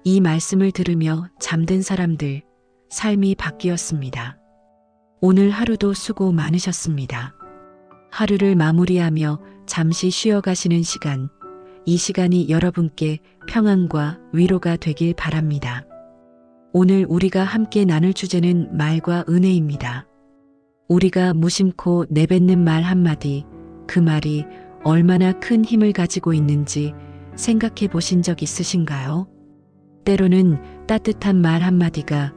이 말씀을 들으며 잠든 사람들, 삶이 바뀌었습니다. 오늘 하루도 수고 많으셨습니다. 하루를 마무리하며 잠시 쉬어가시는 시간, 이 시간이 여러분께 평안과 위로가 되길 바랍니다. 오늘 우리가 함께 나눌 주제는 말과 은혜입니다. 우리가 무심코 내뱉는 말 한마디, 그 말이 얼마나 큰 힘을 가지고 있는지 생각해 보신 적 있으신가요? 때로는 따뜻한 말 한마디가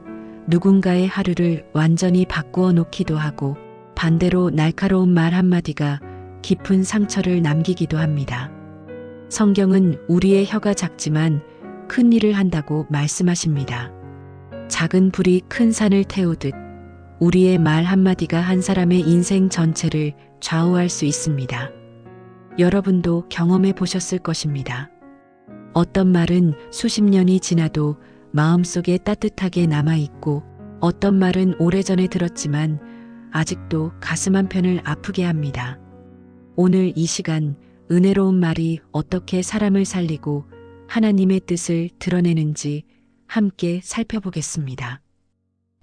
누군가의 하루를 완전히 바꾸어 놓기도 하고, 반대로 날카로운 말 한마디가 깊은 상처를 남기기도 합니다. 성경은 우리의 혀가 작지만 큰 일을 한다고 말씀하십니다. 작은 불이 큰 산을 태우듯 우리의 말 한마디가 한 사람의 인생 전체를 좌우할 수 있습니다. 여러분도 경험해 보셨을 것입니다. 어떤 말은 수십 년이 지나도 마음속에 따뜻하게 남아있고, 어떤 말은 오래전에 들었지만 아직도 가슴 한편을 아프게 합니다. 오늘 이 시간, 은혜로운 말이 어떻게 사람을 살리고 하나님의 뜻을 드러내는지 함께 살펴보겠습니다.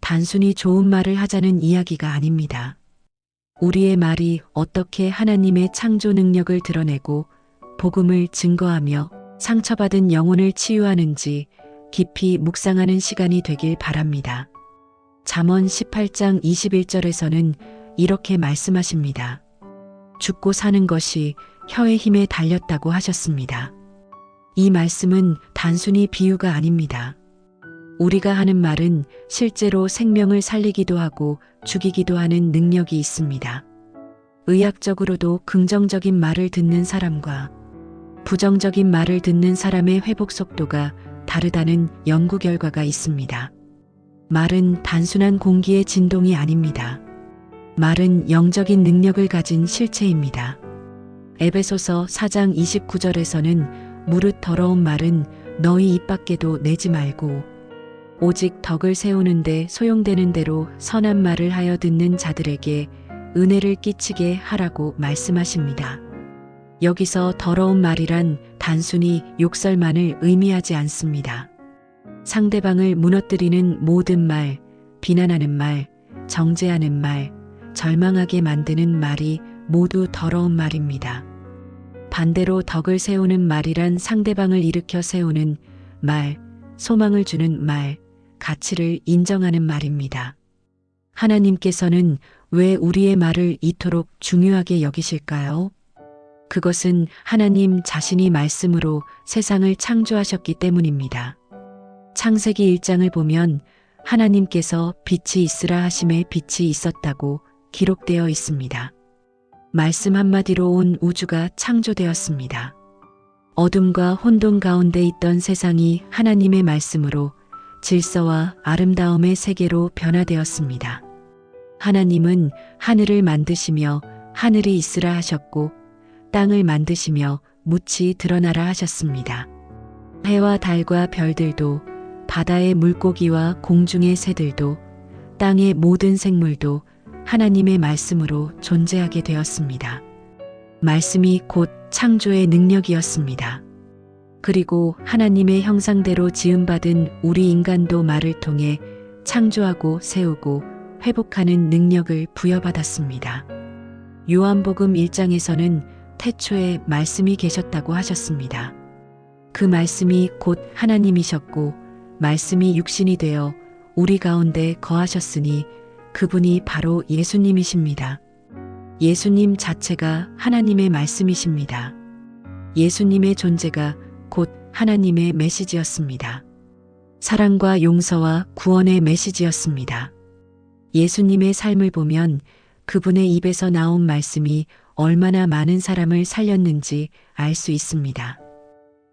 단순히 좋은 말을 하자는 이야기가 아닙니다. 우리의 말이 어떻게 하나님의 창조 능력을 드러내고 복음을 증거하며 상처받은 영혼을 치유하는지 깊이 묵상하는 시간이 되길 바랍니다. 잠언 18장 21절에서는 이렇게 말씀하십니다. 죽고 사는 것이 혀의 힘에 달렸다고 하셨습니다. 이 말씀은 단순히 비유가 아닙니다. 우리가 하는 말은 실제로 생명을 살리기도 하고 죽이기도 하는 능력이 있습니다. 의학적으로도 긍정적인 말을 듣는 사람과 부정적인 말을 듣는 사람의 회복 속도가 다르다는 연구 결과가 있습니다. 말은 단순한 공기의 진동이 아닙니다. 말은 영적인 능력을 가진 실체입니다. 에베소서 4장 29절에서는 무릇 더러운 말은 너희 입 밖에도 내지 말고 오직 덕을 세우는데 소용되는 대로 선한 말을 하여 듣는 자들에게 은혜를 끼치게 하라고 말씀하십니다. 여기서 더러운 말이란 단순히 욕설만을 의미하지 않습니다. 상대방을 무너뜨리는 모든 말, 비난하는 말, 정죄하는 말, 절망하게 만드는 말이 모두 더러운 말입니다. 반대로 덕을 세우는 말이란 상대방을 일으켜 세우는 말, 소망을 주는 말, 가치를 인정하는 말입니다. 하나님께서는 왜 우리의 말을 이토록 중요하게 여기실까요? 그것은 하나님 자신이 말씀으로 세상을 창조하셨기 때문입니다. 창세기 1장을 보면 하나님께서 빛이 있으라 하심에 빛이 있었다고 기록되어 있습니다. 말씀 한마디로 온 우주가 창조되었습니다. 어둠과 혼돈 가운데 있던 세상이 하나님의 말씀으로 질서와 아름다움의 세계로 변화되었습니다. 하나님은 하늘을 만드시며 하늘이 있으라 하셨고, 땅을 만드시며 묻이 드러나라 하셨습니다. 해와 달과 별들도, 바다의 물고기와 공중의 새들도, 땅의 모든 생물도 하나님의 말씀으로 존재하게 되었습니다. 말씀이 곧 창조의 능력이었습니다. 그리고 하나님의 형상대로 지음받은 우리 인간도 말을 통해 창조하고 세우고 회복하는 능력을 부여받았습니다. 요한복음 1장에서는 태초에 말씀이 계셨다고 하셨습니다. 그 말씀이 곧 하나님이셨고 말씀이 육신이 되어 우리 가운데 거하셨으니 그분이 바로 예수님이십니다. 예수님 자체가 하나님의 말씀이십니다. 예수님의 존재가 곧 하나님의 메시지였습니다. 사랑과 용서와 구원의 메시지였습니다. 예수님의 삶을 보면 그분의 입에서 나온 말씀이 얼마나 많은 사람을 살렸는지 알 수 있습니다.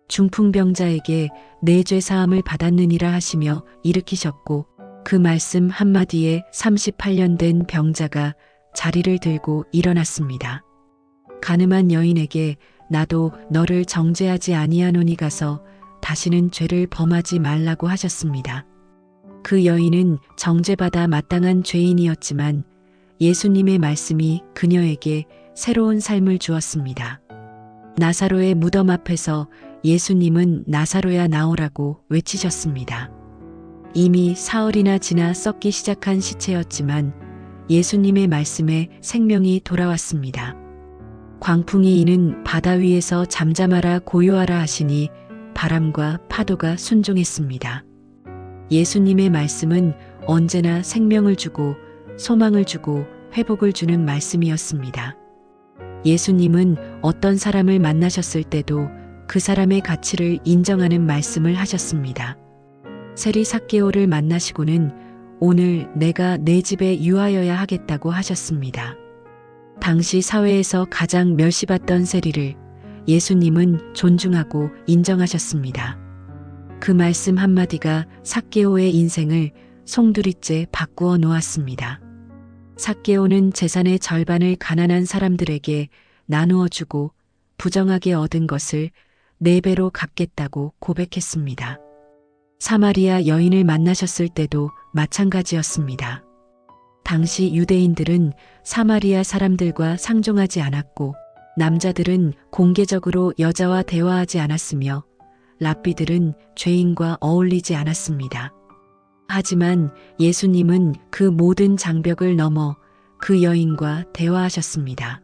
중풍병자에게 내 죄 사함을 받았느니라 하시며 일으키셨고, 그 말씀 한마디에 38년 된 병자가 자리를 들고 일어났습니다. 가늠한 여인에게 나도 너를 정죄하지 아니하노니 가서 다시는 죄를 범하지 말라고 하셨습니다. 그 여인은 정죄받아 마땅한 죄인이었지만 예수님의 말씀이 그녀에게 새로운 삶을 주었습니다. 나사로의 무덤 앞에서 예수님은 나사로야 나오라고 외치셨습니다. 이미 사흘이나 지나 썩기 시작한 시체였지만 예수님의 말씀에 생명이 돌아왔습니다. 광풍이 이는 바다 위에서 잠잠하라 고요하라 하시니 바람과 파도가 순종했습니다. 예수님의 말씀은 언제나 생명을 주고 소망을 주고 회복을 주는 말씀이었습니다. 예수님은 어떤 사람을 만나셨을 때도 그 사람의 가치를 인정하는 말씀을 하셨습니다. 세리 삭개오를 만나시고는 오늘 내가 내 집에 유하여야 하겠다고 하셨습니다. 당시 사회에서 가장 멸시받던 세리를 예수님은 존중하고 인정하셨습니다. 그 말씀 한마디가 삭개오의 인생을 송두리째 바꾸어 놓았습니다. 삭개오는 재산의 절반을 가난한 사람들에게 나누어 주고 부정하게 얻은 것을 4배로 갚겠다고 고백했습니다. 사마리아 여인을 만나셨을 때도 마찬가지였습니다. 당시 유대인들은 사마리아 사람들과 상종하지 않았고 남자들은 공개적으로 여자와 대화하지 않았으며 랍비들은 죄인과 어울리지 않았습니다. 하지만 예수님은 그 모든 장벽을 넘어 그 여인과 대화하셨습니다.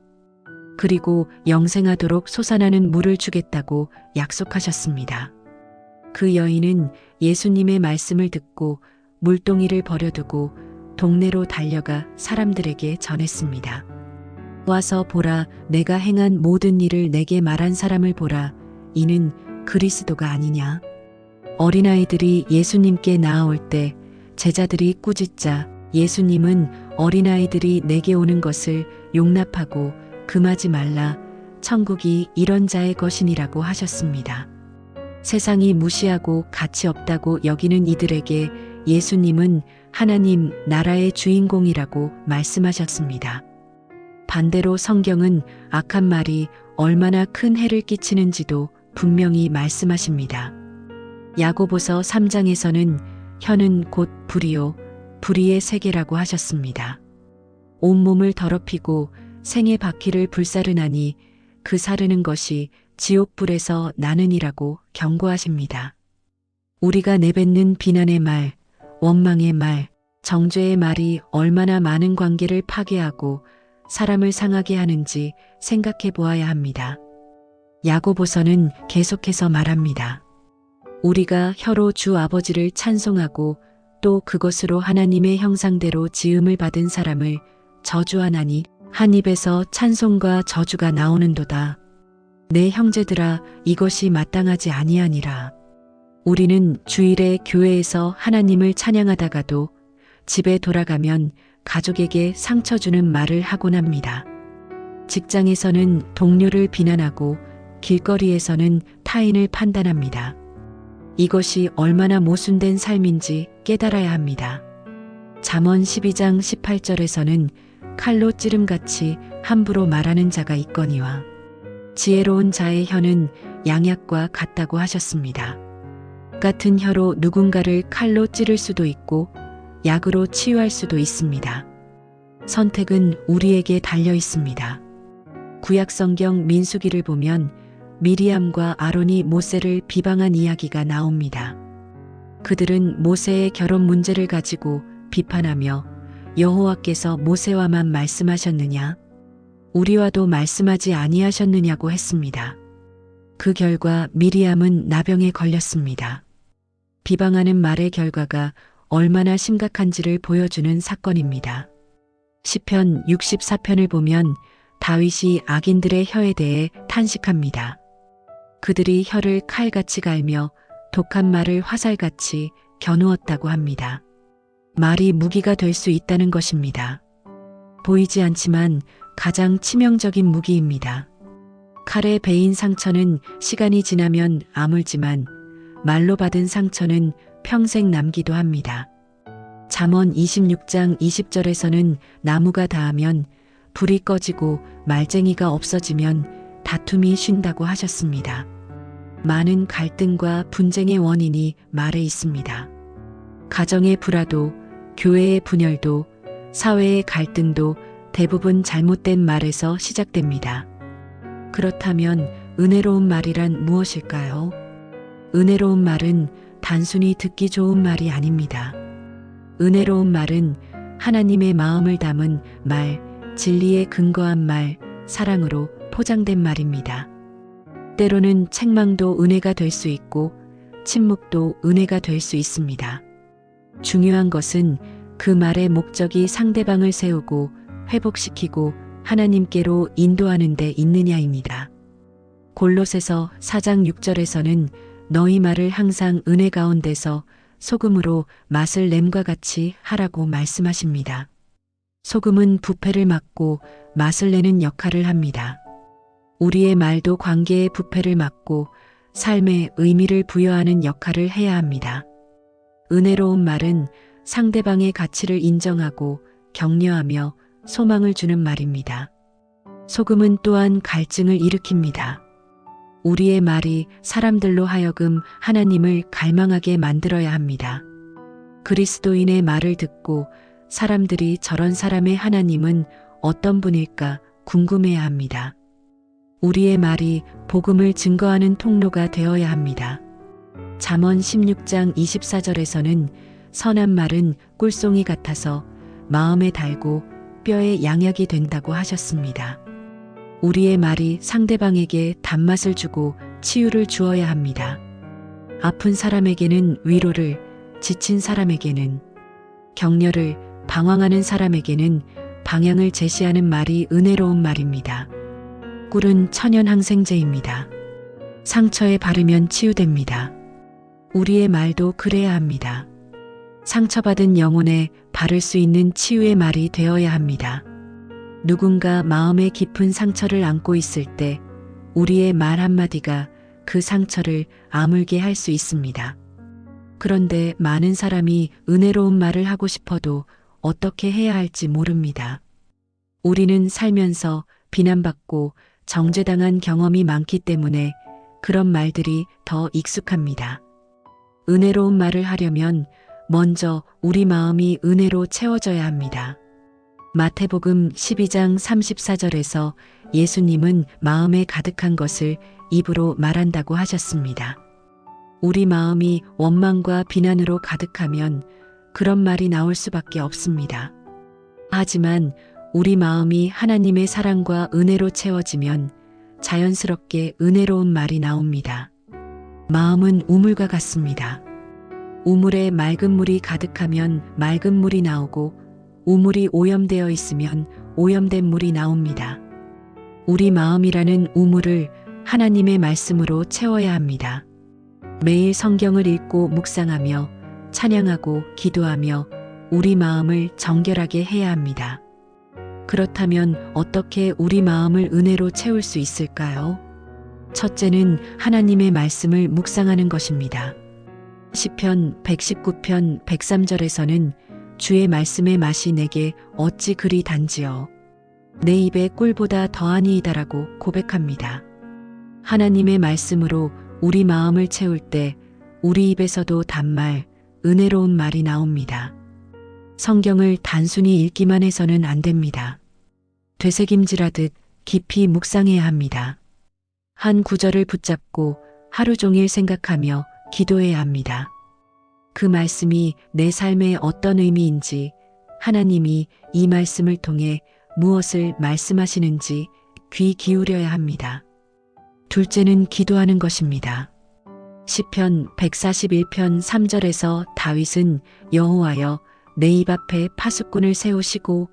그리고 영생하도록 솟아나는 물을 주겠다고 약속하셨습니다. 그 여인은 예수님의 말씀을 듣고 물동이를 버려두고 동네로 달려가 사람들에게 전했습니다. 와서 보라, 내가 행한 모든 일을 내게 말한 사람을 보라. 이는 그리스도가 아니냐. 어린아이들이 예수님께 나아올 때 제자들이 꾸짖자 예수님은 어린아이들이 내게 오는 것을 용납하고 금하지 말라. 천국이 이런 자의 것이니라고 하셨습니다. 세상이 무시하고 가치 없다고 여기는 이들에게 예수님은 하나님 나라의 주인공이라고 말씀하셨습니다. 반대로 성경은 악한 말이 얼마나 큰 해를 끼치는지도 분명히 말씀하십니다. 야고보서 3장에서는 혀는 곧 불이요 불의의 세계라고 하셨습니다. 온몸을 더럽히고 생의 바퀴를 불사르나니 그 사르는 것이 지옥불에서 나느니라고 경고하십니다. 우리가 내뱉는 비난의 말, 원망의 말, 정죄의 말이 얼마나 많은 관계를 파괴하고 사람을 상하게 하는지 생각해 보아야 합니다. 야고보서는 계속해서 말합니다. 우리가 혀로 주 아버지를 찬송하고 또 그것으로 하나님의 형상대로 지음을 받은 사람을 저주하나니 한 입에서 찬송과 저주가 나오는도다. 내 형제들아, 이것이 마땅하지 아니하니라. 우리는 주일에 교회에서 하나님을 찬양하다가도 집에 돌아가면 가족에게 상처 주는 말을 하곤 합니다. 직장에서는 동료를 비난하고 길거리에서는 타인을 판단합니다. 이것이 얼마나 모순된 삶인지 깨달아야 합니다. 잠언 12장 18절에서는 칼로 찌름같이 함부로 말하는 자가 있거니와 지혜로운 자의 혀는 양약과 같다고 하셨습니다. 같은 혀로 누군가를 칼로 찌를 수도 있고 약으로 치유할 수도 있습니다. 선택은 우리에게 달려 있습니다. 구약성경 민수기를 보면 미리암과 아론이 모세를 비방한 이야기가 나옵니다. 그들은 모세의 결혼 문제를 가지고 비판하며 여호와께서 모세와만 말씀하셨느냐? 우리와도 말씀하지 아니하셨느냐고 했습니다. 그 결과 미리암은 나병에 걸렸습니다. 비방하는 말의 결과가 얼마나 심각한지를 보여주는 사건입니다. 시편 64편을 보면 다윗이 악인들의 혀에 대해 탄식합니다. 그들이 혀를 칼같이 갈며 독한 말을 화살같이 겨누었다고 합니다. 말이 무기가 될 수 있다는 것입니다. 보이지 않지만 가장 치명적인 무기입니다. 칼에 베인 상처는 시간이 지나면 아물지만 말로 받은 상처는 평생 남기도 합니다. 잠언 26장 20절에서는 나무가 닿으면 불이 꺼지고 말쟁이가 없어지면 다툼이 쉰다고 하셨습니다. 많은 갈등과 분쟁의 원인이 말에 있습니다. 가정의 불화도, 교회의 분열도, 사회의 갈등도 대부분 잘못된 말에서 시작됩니다. 그렇다면 은혜로운 말이란 무엇일까요? 은혜로운 말은 단순히 듣기 좋은 말이 아닙니다. 은혜로운 말은 하나님의 마음을 담은 말, 진리에 근거한 말, 사랑으로 포장된 말입니다. 때로는 책망도 은혜가 될 수 있고 침묵도 은혜가 될 수 있습니다. 중요한 것은 그 말의 목적이 상대방을 세우고 회복시키고 하나님께로 인도하는 데 있느냐입니다. 골로새서 4장 6절에서는 너희 말을 항상 은혜 가운데서 소금으로 맛을 냄과 같이 하라고 말씀하십니다. 소금은 부패를 막고 맛을 내는 역할을 합니다. 우리의 말도 관계의 부패를 막고 삶의 의미를 부여하는 역할을 해야 합니다. 은혜로운 말은 상대방의 가치를 인정하고 격려하며 소망을 주는 말입니다. 소금은 또한 갈증을 일으킵니다. 우리의 말이 사람들로 하여금 하나님을 갈망하게 만들어야 합니다. 그리스도인의 말을 듣고 사람들이 저런 사람의 하나님은 어떤 분일까 궁금해야 합니다. 우리의 말이 복음을 증거하는 통로가 되어야 합니다. 잠언 16장 24절에서는 선한 말은 꿀송이 같아서 마음에 달고 뼈에 양약이 된다고 하셨습니다. 우리의 말이 상대방에게 단맛을 주고 치유를 주어야 합니다. 아픈 사람에게는 위로를, 지친 사람에게는 격려를, 방황하는 사람에게는 방향을 제시하는 말이 은혜로운 말입니다. 꿀은 천연 항생제입니다. 상처에 바르면 치유됩니다. 우리의 말도 그래야 합니다. 상처받은 영혼에 바를 수 있는 치유의 말이 되어야 합니다. 누군가 마음에 깊은 상처를 안고 있을 때 우리의 말 한마디가 그 상처를 아물게 할 수 있습니다. 그런데 많은 사람이 은혜로운 말을 하고 싶어도 어떻게 해야 할지 모릅니다. 우리는 살면서 비난받고 정죄당한 경험이 많기 때문에 그런 말들이 더 익숙합니다. 은혜로운 말을 하려면 먼저 우리 마음이 은혜로 채워져야 합니다. 마태복음 12장 34절에서 예수님은 마음에 가득한 것을 입으로 말한다고 하셨습니다. 우리 마음이 원망과 비난으로 가득하면 그런 말이 나올 수밖에 없습니다. 하지만 우리 마음이 하나님의 사랑과 은혜로 채워지면 자연스럽게 은혜로운 말이 나옵니다. 마음은 우물과 같습니다. 우물에 맑은 물이 가득하면 맑은 물이 나오고 우물이 오염되어 있으면 오염된 물이 나옵니다. 우리 마음이라는 우물을 하나님의 말씀으로 채워야 합니다. 매일 성경을 읽고 묵상하며 찬양하고 기도하며 우리 마음을 정결하게 해야 합니다. 그렇다면 어떻게 우리 마음을 은혜로 채울 수 있을까요? 첫째는 하나님의 말씀을 묵상하는 것입니다. 시편 119편 103절에서는 주의 말씀의 맛이 내게 어찌 그리 단지요. 내 입에 꿀보다 더하니이다라고 고백합니다. 하나님의 말씀으로 우리 마음을 채울 때 우리 입에서도 단말, 은혜로운 말이 나옵니다. 성경을 단순히 읽기만 해서는 안 됩니다. 되새김질하듯 깊이 묵상해야 합니다. 한 구절을 붙잡고 하루 종일 생각하며 기도해야 합니다. 그 말씀이 내 삶에 어떤 의미인지, 하나님이 이 말씀을 통해 무엇을 말씀하시는지 귀 기울여야 합니다. 둘째는 기도하는 것입니다. 시편 141편 3절에서 다윗은 여호와여 내 입 앞에 파수꾼을 세우시고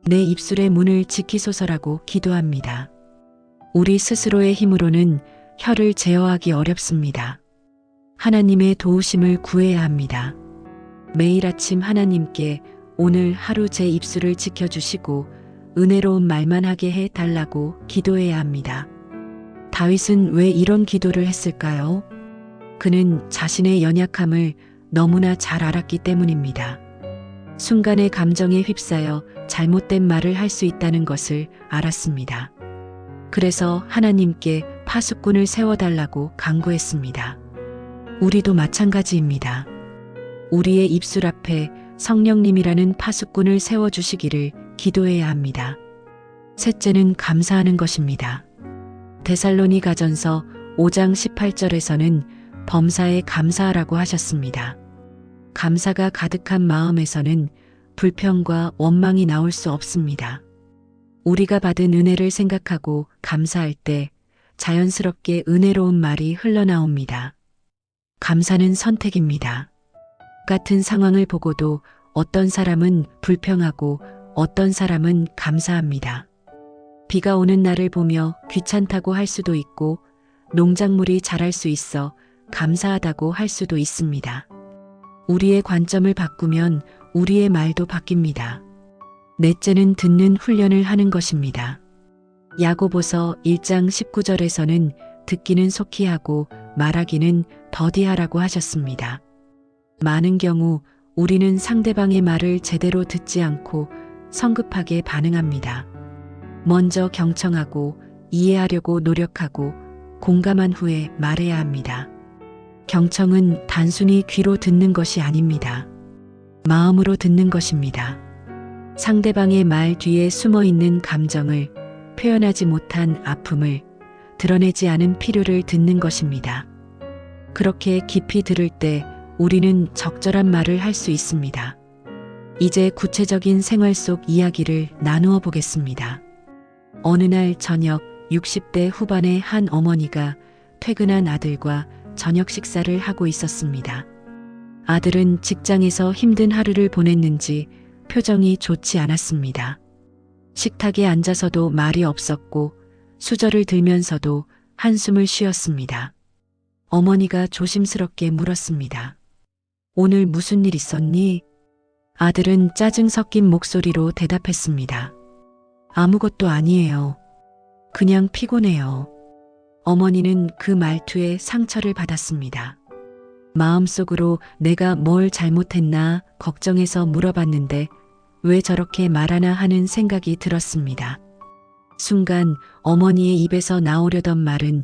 내 입술의 문을 지키소서라고 기도합니다. 우리 스스로의 힘으로는 혀를 제어하기 어렵습니다. 하나님의 도우심을 구해야 합니다. 매일 아침 하나님께 오늘 하루 제 입술을 지켜주시고 은혜로운 말만 하게 해달라고 기도해야 합니다. 다윗은 왜 이런 기도를 했을까요? 그는 자신의 연약함을 너무나 잘 알았기 때문입니다. 순간의 감정에 휩싸여 잘못된 말을 할 수 있다는 것을 알았습니다. 그래서 하나님께 파수꾼을 세워달라고 간구했습니다. 우리도 마찬가지입니다. 우리의 입술 앞에 성령님이라는 파수꾼을 세워주시기를 기도해야 합니다. 셋째는 감사하는 것입니다. 데살로니가전서 5장 18절에서는 범사에 감사하라고 하셨습니다. 감사가 가득한 마음에서는 불평과 원망이 나올 수 없습니다. 우리가 받은 은혜를 생각하고 감사할 때 자연스럽게 은혜로운 말이 흘러나옵니다. 감사는 선택입니다. 같은 상황을 보고도 어떤 사람은 불평하고 어떤 사람은 감사합니다. 비가 오는 날을 보며 귀찮다고 할 수도 있고 농작물이 자랄 수 있어 감사하다고 할 수도 있습니다. 우리의 관점을 바꾸면 우리의 말도 바뀝니다. 넷째는 듣는 훈련을 하는 것입니다. 야고보서 1장 19절에서는 듣기는 속히 하고 말하기는 더디하라고 하셨습니다. 많은 경우 우리는 상대방의 말을 제대로 듣지 않고 성급하게 반응합니다. 먼저 경청하고 이해하려고 노력하고 공감한 후에 말해야 합니다. 경청은 단순히 귀로 듣는 것이 아닙니다. 마음으로 듣는 것입니다. 상대방의 말 뒤에 숨어 있는 감정을, 표현하지 못한 아픔을, 드러내지 않은 필요를 듣는 것입니다. 그렇게 깊이 들을 때 우리는 적절한 말을 할 수 있습니다. 이제 구체적인 생활 속 이야기를 나누어 보겠습니다. 어느 날 저녁 60대 후반의 한 어머니가 퇴근한 아들과 저녁 식사를 하고 있었습니다. 아들은 직장에서 힘든 하루를 보냈는지 표정이 좋지 않았습니다. 식탁에 앉아서도 말이 없었고 수저를 들면서도 한숨을 쉬었습니다. 어머니가 조심스럽게 물었습니다. 오늘 무슨 일 있었니? 아들은 짜증 섞인 목소리로 대답했습니다. 아무것도 아니에요. 그냥 피곤해요. 어머니는 그 말투에 상처를 받았습니다. 마음속으로 내가 뭘 잘못했나 걱정해서 물어봤는데 왜 저렇게 말하나 하는 생각이 들었습니다. 순간 어머니의 입에서 나오려던 말은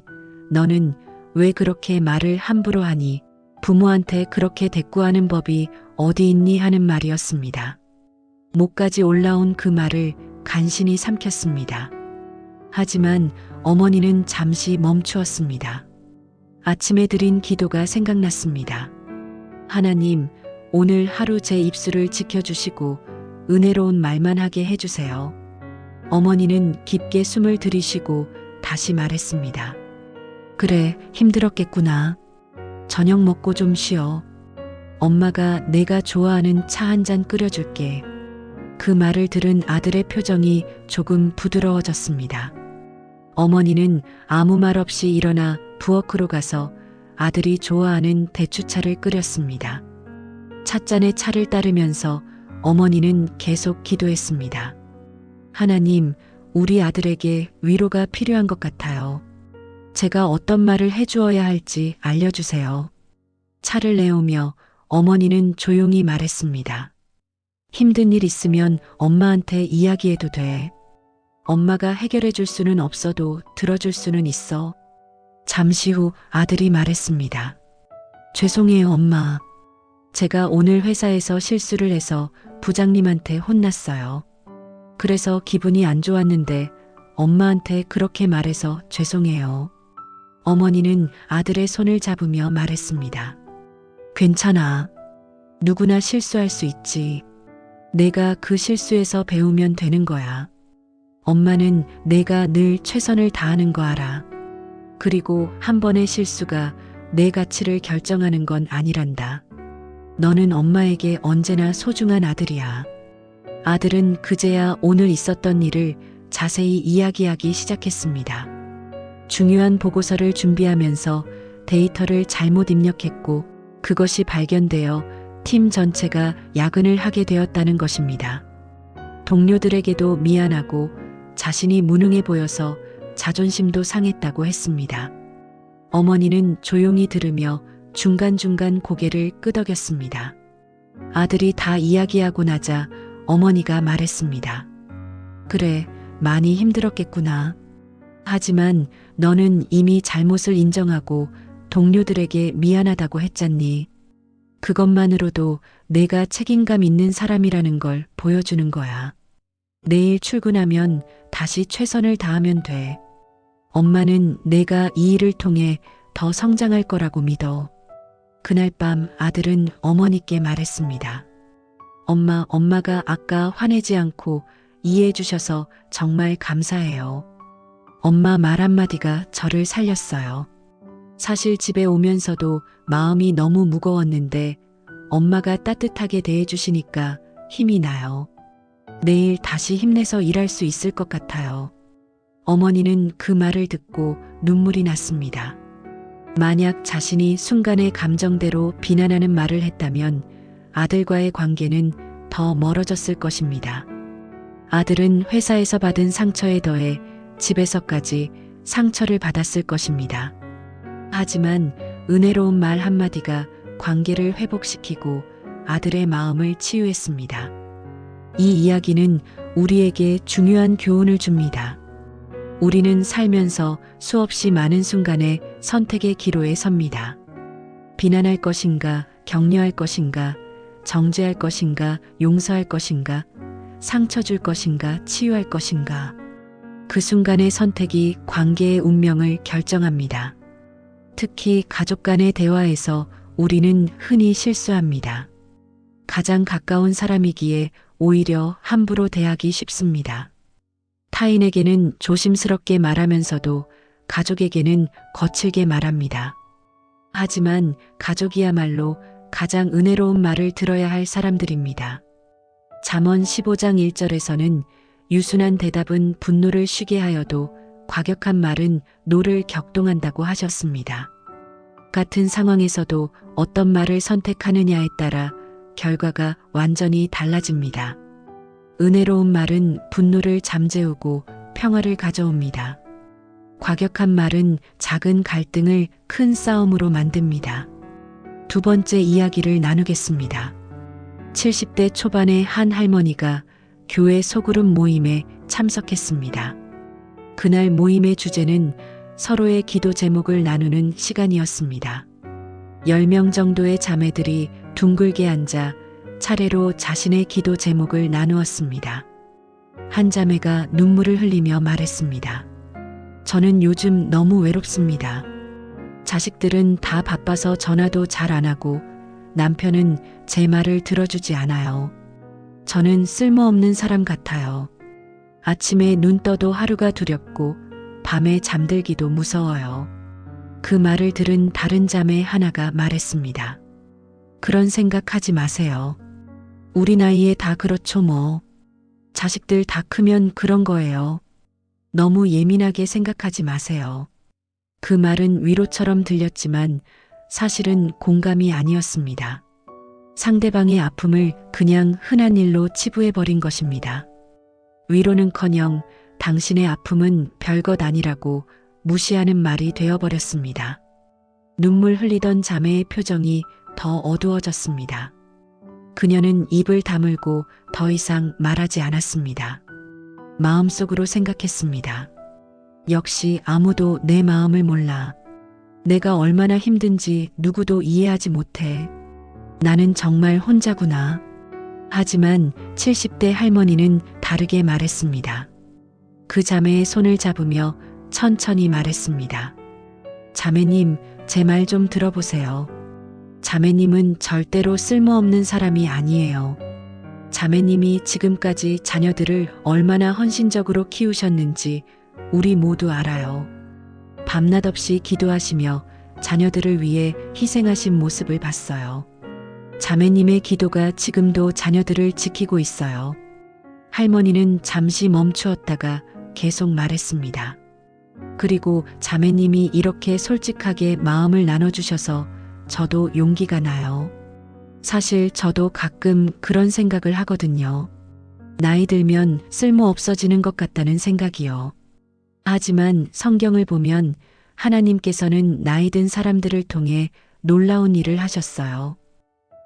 너는 왜 그렇게 말을 함부로 하니? 부모한테 그렇게 대꾸하는 법이 어디 있니? 하는 말이었습니다. 목까지 올라온 그 말을 간신히 삼켰습니다. 하지만 어머니는 잠시 멈추었습니다. 아침에 드린 기도가 생각났습니다. 하나님, 오늘 하루 제 입술을 지켜주시고 은혜로운 말만 하게 해주세요. 어머니는 깊게 숨을 들이쉬고 다시 말했습니다. 그래, 힘들었겠구나. 저녁 먹고 좀 쉬어. 엄마가 내가 좋아하는 차 한 잔 끓여줄게. 그 말을 들은 아들의 표정이 조금 부드러워졌습니다. 어머니는 아무 말 없이 일어나 부엌으로 가서 아들이 좋아하는 대추차를 끓였습니다. 찻잔에 차를 따르면서 어머니는 계속 기도했습니다. 하나님, 우리 아들에게 위로가 필요한 것 같아요. 제가 어떤 말을 해주어야 할지 알려주세요. 차를 내오며 어머니는 조용히 말했습니다. 힘든 일 있으면 엄마한테 이야기해도 돼. 엄마가 해결해 줄 수는 없어도 들어줄 수는 있어. 잠시 후 아들이 말했습니다. 죄송해요, 엄마. 제가 오늘 회사에서 실수를 해서 부장님한테 혼났어요. 그래서 기분이 안 좋았는데 엄마한테 그렇게 말해서 죄송해요. 어머니는 아들의 손을 잡으며 말했습니다. 괜찮아. 누구나 실수할 수 있지. 내가 그 실수에서 배우면 되는 거야. 엄마는 내가 늘 최선을 다하는 거 알아. 그리고 한 번의 실수가 내 가치를 결정하는 건 아니란다. 너는 엄마에게 언제나 소중한 아들이야. 아들은 그제야 오늘 있었던 일을 자세히 이야기하기 시작했습니다. 중요한 보고서를 준비하면서 데이터를 잘못 입력했고 그것이 발견되어 팀 전체가 야근을 하게 되었다는 것입니다. 동료들에게도 미안하고 자신이 무능해 보여서 자존심도 상했다고 했습니다. 어머니는 조용히 들으며 중간중간 고개를 끄덕였습니다. 아들이 다 이야기하고 나자 어머니가 말했습니다. 그래, 많이 힘들었겠구나. 하지만 너는 이미 잘못을 인정하고 동료들에게 미안하다고 했잖니. 그것만으로도 내가 책임감 있는 사람이라는 걸 보여주는 거야. 내일 출근하면 다시 최선을 다하면 돼. 엄마는 내가 이 일을 통해 더 성장할 거라고 믿어. 그날 밤 아들은 어머니께 말했습니다. 엄마가 아까 화내지 않고 이해해 주셔서 정말 감사해요. 엄마 말 한마디가 저를 살렸어요. 사실 집에 오면서도 마음이 너무 무거웠는데 엄마가 따뜻하게 대해주시니까 힘이 나요. 내일 다시 힘내서 일할 수 있을 것 같아요. 어머니는 그 말을 듣고 눈물이 났습니다. 만약 자신이 순간의 감정대로 비난하는 말을 했다면 아들과의 관계는 더 멀어졌을 것입니다. 아들은 회사에서 받은 상처에 더해 집에서까지 상처를 받았을 것입니다. 하지만 은혜로운 말 한마디가 관계를 회복시키고 아들의 마음을 치유했습니다. 이 이야기는 우리에게 중요한 교훈을 줍니다. 우리는 살면서 수없이 많은 순간에 선택의 기로에 섭니다. 비난할 것인가, 격려할 것인가, 정죄할 것인가, 용서할 것인가, 상처 줄 것인가, 치유할 것인가. 그 순간의 선택이 관계의 운명을 결정합니다. 특히 가족 간의 대화에서 우리는 흔히 실수합니다. 가장 가까운 사람이기에 오히려 함부로 대하기 쉽습니다. 타인에게는 조심스럽게 말하면서도 가족에게는 거칠게 말합니다. 하지만 가족이야말로 가장 은혜로운 말을 들어야 할 사람들입니다. 잠언 15장 1절에서는 유순한 대답은 분노를 쉬게 하여도 과격한 말은 노를 격동한다고 하셨습니다. 같은 상황에서도 어떤 말을 선택하느냐에 따라 결과가 완전히 달라집니다. 은혜로운 말은 분노를 잠재우고 평화를 가져옵니다. 과격한 말은 작은 갈등을 큰 싸움으로 만듭니다. 두 번째 이야기를 나누겠습니다. 70대 초반의 한 할머니가 교회 소그룹 모임에 참석했습니다. 그날 모임의 주제는 서로의 기도 제목을 나누는 시간이었습니다. 10명 정도의 자매들이 둥글게 앉아 차례로 자신의 기도 제목을 나누었습니다. 한 자매가 눈물을 흘리며 말했습니다. 저는 요즘 너무 외롭습니다. 자식들은 다 바빠서 전화도 잘 안 하고 남편은 제 말을 들어주지 않아요. 저는 쓸모없는 사람 같아요. 아침에 눈 떠도 하루가 두렵고 밤에 잠들기도 무서워요. 그 말을 들은 다른 자매 하나가 말했습니다. 그런 생각하지 마세요. 우리 나이에 다 그렇죠 뭐. 자식들 다 크면 그런 거예요. 너무 예민하게 생각하지 마세요. 그 말은 위로처럼 들렸지만 사실은 공감이 아니었습니다. 상대방의 아픔을 그냥 흔한 일로 치부해버린 것입니다. 위로는커녕 당신의 아픔은 별것 아니라고 무시하는 말이 되어버렸습니다. 눈물 흘리던 자매의 표정이 더 어두워졌습니다. 그녀는 입을 다물고 더 이상 말하지 않았습니다. 마음속으로 생각했습니다. 역시 아무도 내 마음을 몰라. 내가 얼마나 힘든지 누구도 이해하지 못해. 나는 정말 혼자구나. 하지만 70대 할머니는 다르게 말했습니다. 그 자매의 손을 잡으며 천천히 말했습니다. 자매님, 제 말 좀 들어보세요. 자매님은 절대로 쓸모없는 사람이 아니에요. 자매님이 지금까지 자녀들을 얼마나 헌신적으로 키우셨는지 우리 모두 알아요. 밤낮 없이 기도하시며 자녀들을 위해 희생하신 모습을 봤어요. 자매님의 기도가 지금도 자녀들을 지키고 있어요. 할머니는 잠시 멈추었다가 계속 말했습니다. 그리고 자매님이 이렇게 솔직하게 마음을 나눠주셔서 저도 용기가 나요. 사실 저도 가끔 그런 생각을 하거든요. 나이 들면 쓸모 없어지는 것 같다는 생각이요. 하지만 성경을 보면 하나님께서는 나이 든 사람들을 통해 놀라운 일을 하셨어요.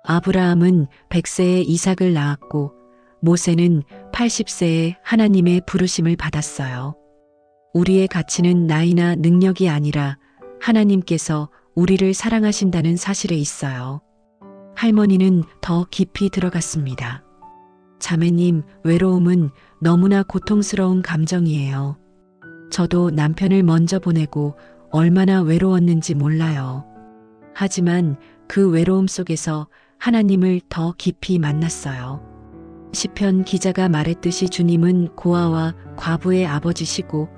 아브라함은 100세에 이삭을 낳았고 모세는 80세에 하나님의 부르심을 받았어요. 우리의 가치는 나이나 능력이 아니라 하나님께서 우리를 사랑하신다는 사실에 있어요. 할머니는 더 깊이 들어갔습니다. 자매님, 외로움은 너무나 고통스러운 감정이에요. 저도 남편을 먼저 보내고 얼마나 외로웠는지 몰라요. 하지만 그 외로움 속에서 하나님을 더 깊이 만났어요. 시편 기자가 말했듯이 주님은 고아와 과부의 아버지시고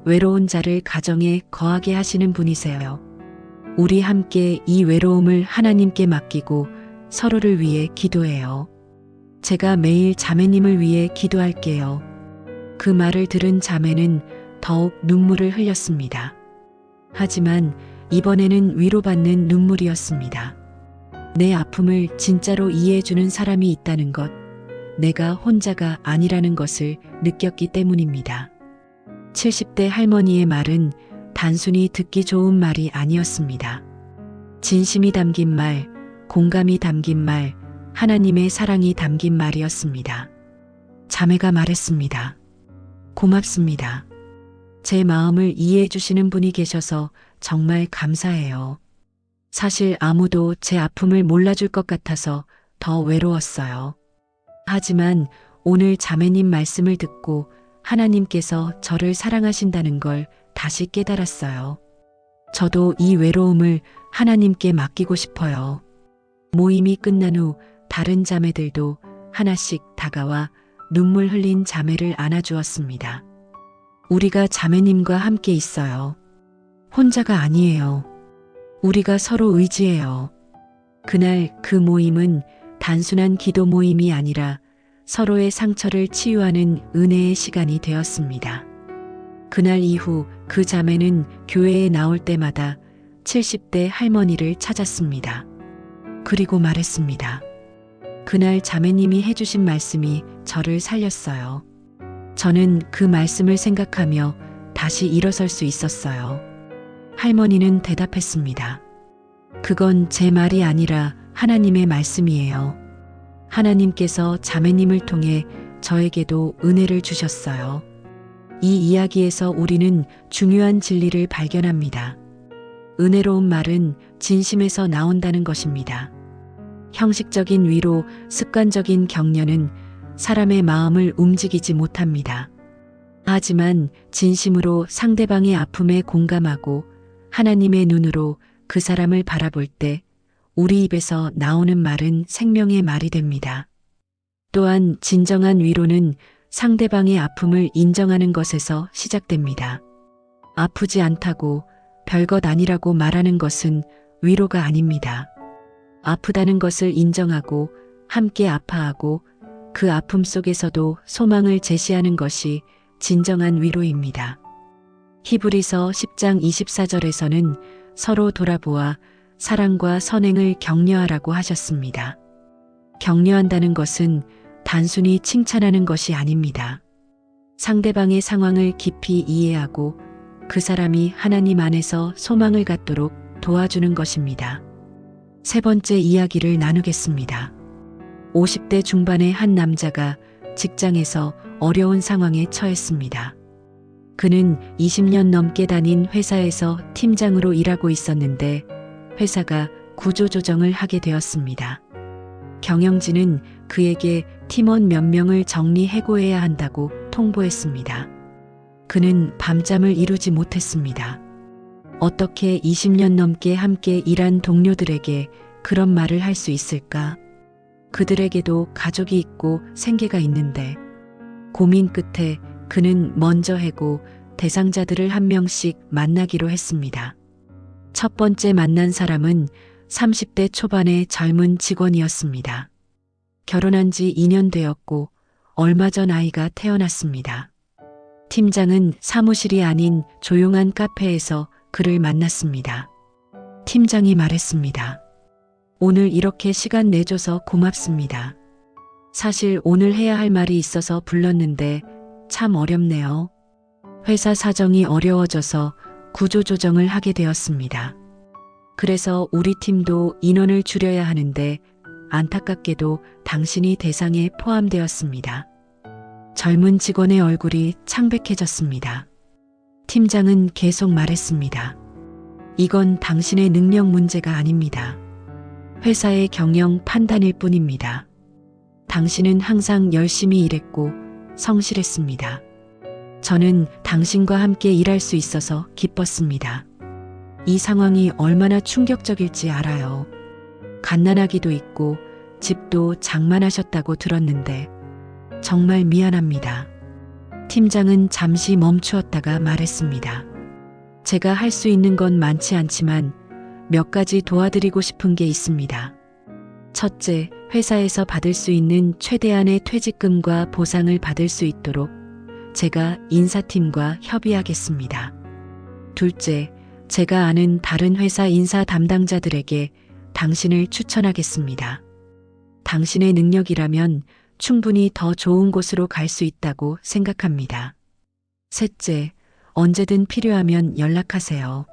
외로운 자를 가정에 거하게 하시는 분이세요. 우리 함께 이 외로움을 하나님께 맡기고 서로를 위해 기도해요. 제가 매일 자매님을 위해 기도할게요. 그 말을 들은 자매는 더욱 눈물을 흘렸습니다. 하지만 이번에는 위로받는 눈물이었습니다. 내 아픔을 진짜로 이해해주는 사람이 있다는 것, 내가 혼자가 아니라는 것을 느꼈기 때문입니다. 70대 할머니의 말은 단순히 듣기 좋은 말이 아니었습니다. 진심이 담긴 말, 공감이 담긴 말, 하나님의 사랑이 담긴 말이었습니다. 자매가 말했습니다. 고맙습니다. 제 마음을 이해해 주시는 분이 계셔서 정말 감사해요. 사실 아무도 제 아픔을 몰라줄 것 같아서 더 외로웠어요. 하지만 오늘 자매님 말씀을 듣고 하나님께서 저를 사랑하신다는 걸 다시 깨달았어요. 저도 이 외로움을 하나님께 맡기고 싶어요. 모임이 끝난 후 다른 자매들도 하나씩 다가와 눈물 흘린 자매를 안아주었습니다. 우리가 자매님과 함께 있어요. 혼자가 아니에요. 우리가 서로 의지해요. 그날 그 모임은 단순한 기도 모임이 아니라 서로의 상처를 치유하는 은혜의 시간이 되었습니다. 그날 이후 그 자매는 교회에 나올 때마다 70대 할머니를 찾았습니다. 그리고 말했습니다. 그날 자매님이 해주신 말씀이 저를 살렸어요. 저는 그 말씀을 생각하며 다시 일어설 수 있었어요. 할머니는 대답했습니다. 그건 제 말이 아니라 하나님의 말씀이에요. 하나님께서 자매님을 통해 저에게도 은혜를 주셨어요. 이 이야기에서 우리는 중요한 진리를 발견합니다. 은혜로운 말은 진심에서 나온다는 것입니다. 형식적인 위로, 습관적인 격려는 사람의 마음을 움직이지 못합니다. 하지만 진심으로 상대방의 아픔에 공감하고 하나님의 눈으로 그 사람을 바라볼 때 우리 입에서 나오는 말은 생명의 말이 됩니다. 또한 진정한 위로는 상대방의 아픔을 인정하는 것에서 시작됩니다. 아프지 않다고 별것 아니라고 말하는 것은 위로가 아닙니다. 아프다는 것을 인정하고 함께 아파하고 그 아픔 속에서도 소망을 제시하는 것이 진정한 위로입니다. 히브리서 10장 24절에서는 서로 돌아보아 사랑과 선행을 격려하라고 하셨습니다. 격려한다는 것은 단순히 칭찬하는 것이 아닙니다. 상대방의 상황을 깊이 이해하고 그 사람이 하나님 안에서 소망을 갖도록 도와주는 것입니다. 세 번째 이야기를 나누겠습니다. 50대 중반의 한 남자가 직장에서 어려운 상황에 처했습니다. 그는 20년 넘게 다닌 회사에서 팀장으로 일하고 있었는데 회사가 구조조정을 하게 되었습니다. 경영진은 그에게 팀원 몇 명을 정리해고해야 한다고 통보했습니다. 그는 밤잠을 이루지 못했습니다. 어떻게 20년 넘게 함께 일한 동료들에게 그런 말을 할 수 있을까? 그들에게도 가족이 있고 생계가 있는데. 고민 끝에 그는 먼저 해고 대상자들을 한 명씩 만나기로 했습니다. 첫 번째 만난 사람은 30대 초반의 젊은 직원이었습니다. 결혼한 지 2년 되었고 얼마 전 아이가 태어났습니다. 팀장은 사무실이 아닌 조용한 카페에서 그를 만났습니다. 팀장이 말했습니다. 오늘 이렇게 시간 내줘서 고맙습니다. 사실 오늘 해야 할 말이 있어서 불렀는데 참 어렵네요. 회사 사정이 어려워져서 구조조정을 하게 되었습니다. 그래서 우리 팀도 인원을 줄여야 하는데 안타깝게도 당신이 대상에 포함되었습니다. 젊은 직원의 얼굴이 창백해졌습니다. 팀장은 계속 말했습니다. 이건 당신의 능력 문제가 아닙니다. 회사의 경영 판단일 뿐입니다. 당신은 항상 열심히 일했고 성실했습니다. 저는 당신과 함께 일할 수 있어서 기뻤습니다. 이 상황이 얼마나 충격적일지 알아요. 갓난아기도 있고 집도 장만하셨다고 들었는데 정말 미안합니다. 팀장은 잠시 멈추었다가 말했습니다. 제가 할 수 있는 건 많지 않지만 몇 가지 도와드리고 싶은 게 있습니다. 첫째, 회사에서 받을 수 있는 최대한의 퇴직금과 보상을 받을 수 있도록 제가 인사팀과 협의하겠습니다. 둘째, 제가 아는 다른 회사 인사 담당자들에게 당신을 추천하겠습니다. 당신의 능력이라면 충분히 더 좋은 곳으로 갈 수 있다고 생각합니다. 셋째, 언제든 필요하면 연락하세요.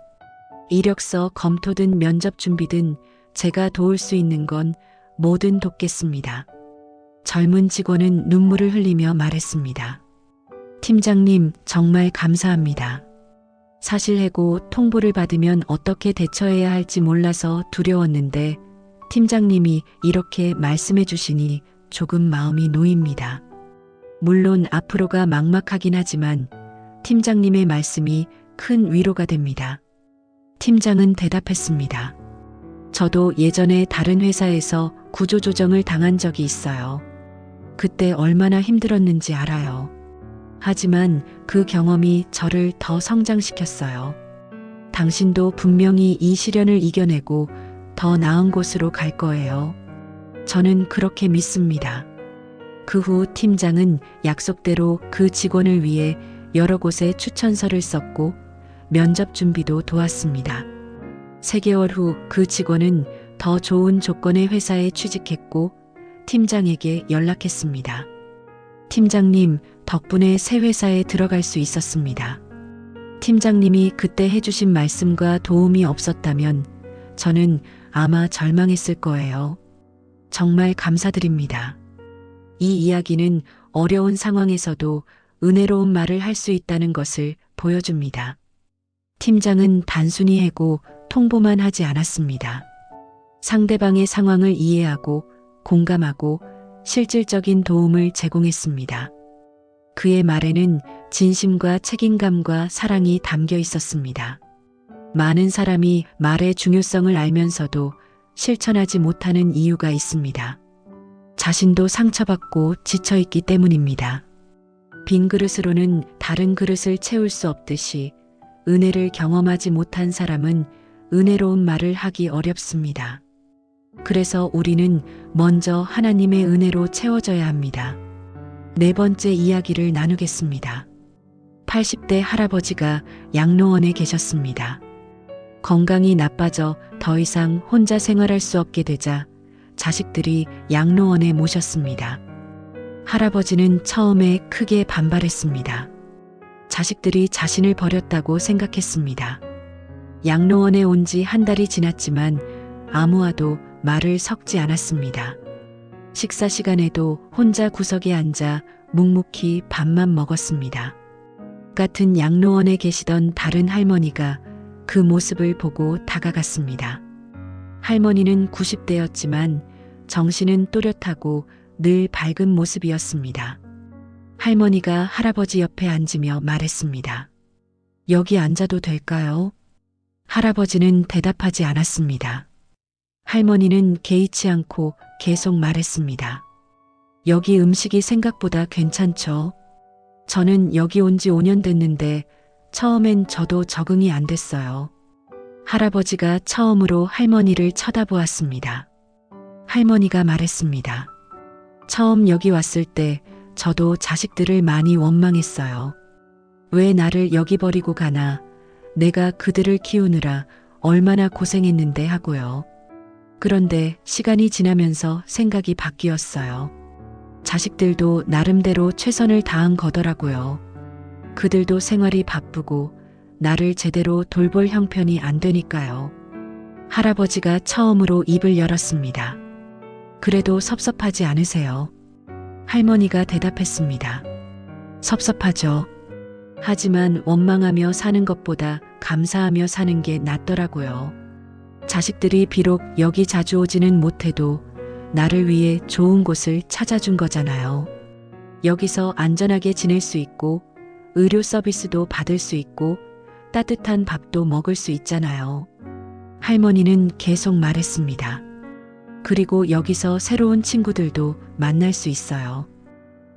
이력서 검토든 면접 준비든 제가 도울 수 있는 건 뭐든 돕겠습니다. 젊은 직원은 눈물을 흘리며 말했습니다. 팀장님, 정말 감사합니다. 사실해고 통보를 받으면 어떻게 대처해야 할지 몰라서 두려웠는데 팀장님이 이렇게 말씀해 주시니 조금 마음이 놓입니다. 물론 앞으로가 막막하긴 하지만 팀장님의 말씀이 큰 위로가 됩니다. 팀장은 대답했습니다. 저도 예전에 다른 회사에서 구조조정을 당한 적이 있어요. 그때 얼마나 힘들었는지 알아요. 하지만 그 경험이 저를 더 성장시켰어요. 당신도 분명히 이 시련을 이겨내고 더 나은 곳으로 갈 거예요. 저는 그렇게 믿습니다. 그 후 팀장은 약속대로 그 직원을 위해 여러 곳에 추천서를 썼고 면접 준비도 도왔습니다. 3개월 후 그 직원은 더 좋은 조건의 회사에 취직했고 팀장에게 연락했습니다. 팀장님, 덕분에 새 회사에 들어갈 수 있었습니다. 팀장님이 그때 해주신 말씀과 도움이 없었다면 저는 아마 절망했을 거예요. 정말 감사드립니다. 이 이야기는 어려운 상황에서도 은혜로운 말을 할 수 있다는 것을 보여줍니다. 팀장은 단순히 해고 통보만 하지 않았습니다. 상대방의 상황을 이해하고 공감하고 실질적인 도움을 제공했습니다. 그의 말에는 진심과 책임감과 사랑이 담겨 있었습니다. 많은 사람이 말의 중요성을 알면서도 실천하지 못하는 이유가 있습니다. 자신도 상처받고 지쳐있기 때문입니다. 빈 그릇으로는 다른 그릇을 채울 수 없듯이 은혜를 경험하지 못한 사람은 은혜로운 말을 하기 어렵습니다. 그래서 우리는 먼저 하나님의 은혜로 채워져야 합니다. 4번째 이야기를 나누겠습니다. 80대 할아버지가 양로원에 계셨습니다. 건강이 나빠져 더 이상 혼자 생활할 수 없게 되자 자식들이 양로원에 모셨습니다. 할아버지는 처음에 크게 반발했습니다. 자식들이 자신을 버렸다고 생각했습니다. 양로원에 온 지 1달이 지났지만 아무와도 말을 섞지 않았습니다. 식사 시간에도 혼자 구석에 앉아 묵묵히 밥만 먹었습니다. 같은 양로원에 계시던 다른 할머니가 그 모습을 보고 다가갔습니다. 할머니는 90대였지만 정신은 또렷하고 늘 밝은 모습이었습니다. 할머니가 할아버지 옆에 앉으며 말했습니다. 여기 앉아도 될까요? 할아버지는 대답하지 않았습니다. 할머니는 개의치 않고 계속 말했습니다. 여기 음식이 생각보다 괜찮죠? 저는 여기 온 지 5년 됐는데 처음엔 저도 적응이 안 됐어요. 할아버지가 처음으로 할머니를 쳐다보았습니다. 할머니가 말했습니다. 처음 여기 왔을 때 저도 자식들을 많이 원망했어요. 왜 나를 여기 버리고 가나, 내가 그들을 키우느라 얼마나 고생했는데 하고요. 그런데 시간이 지나면서 생각이 바뀌었어요. 자식들도 나름대로 최선을 다한 거더라고요. 그들도 생활이 바쁘고 나를 제대로 돌볼 형편이 안 되니까요. 할아버지가 처음으로 입을 열었습니다. 그래도 섭섭하지 않으세요? 할머니가 대답했습니다. 섭섭하죠. 하지만 원망하며 사는 것보다 감사하며 사는 게 낫더라고요. 자식들이 비록 여기 자주 오지는 못해도 나를 위해 좋은 곳을 찾아준 거잖아요. 여기서 안전하게 지낼 수 있고 의료 서비스도 받을 수 있고 따뜻한 밥도 먹을 수 있잖아요. 할머니는 계속 말했습니다. 그리고 여기서 새로운 친구들도 만날 수 있어요.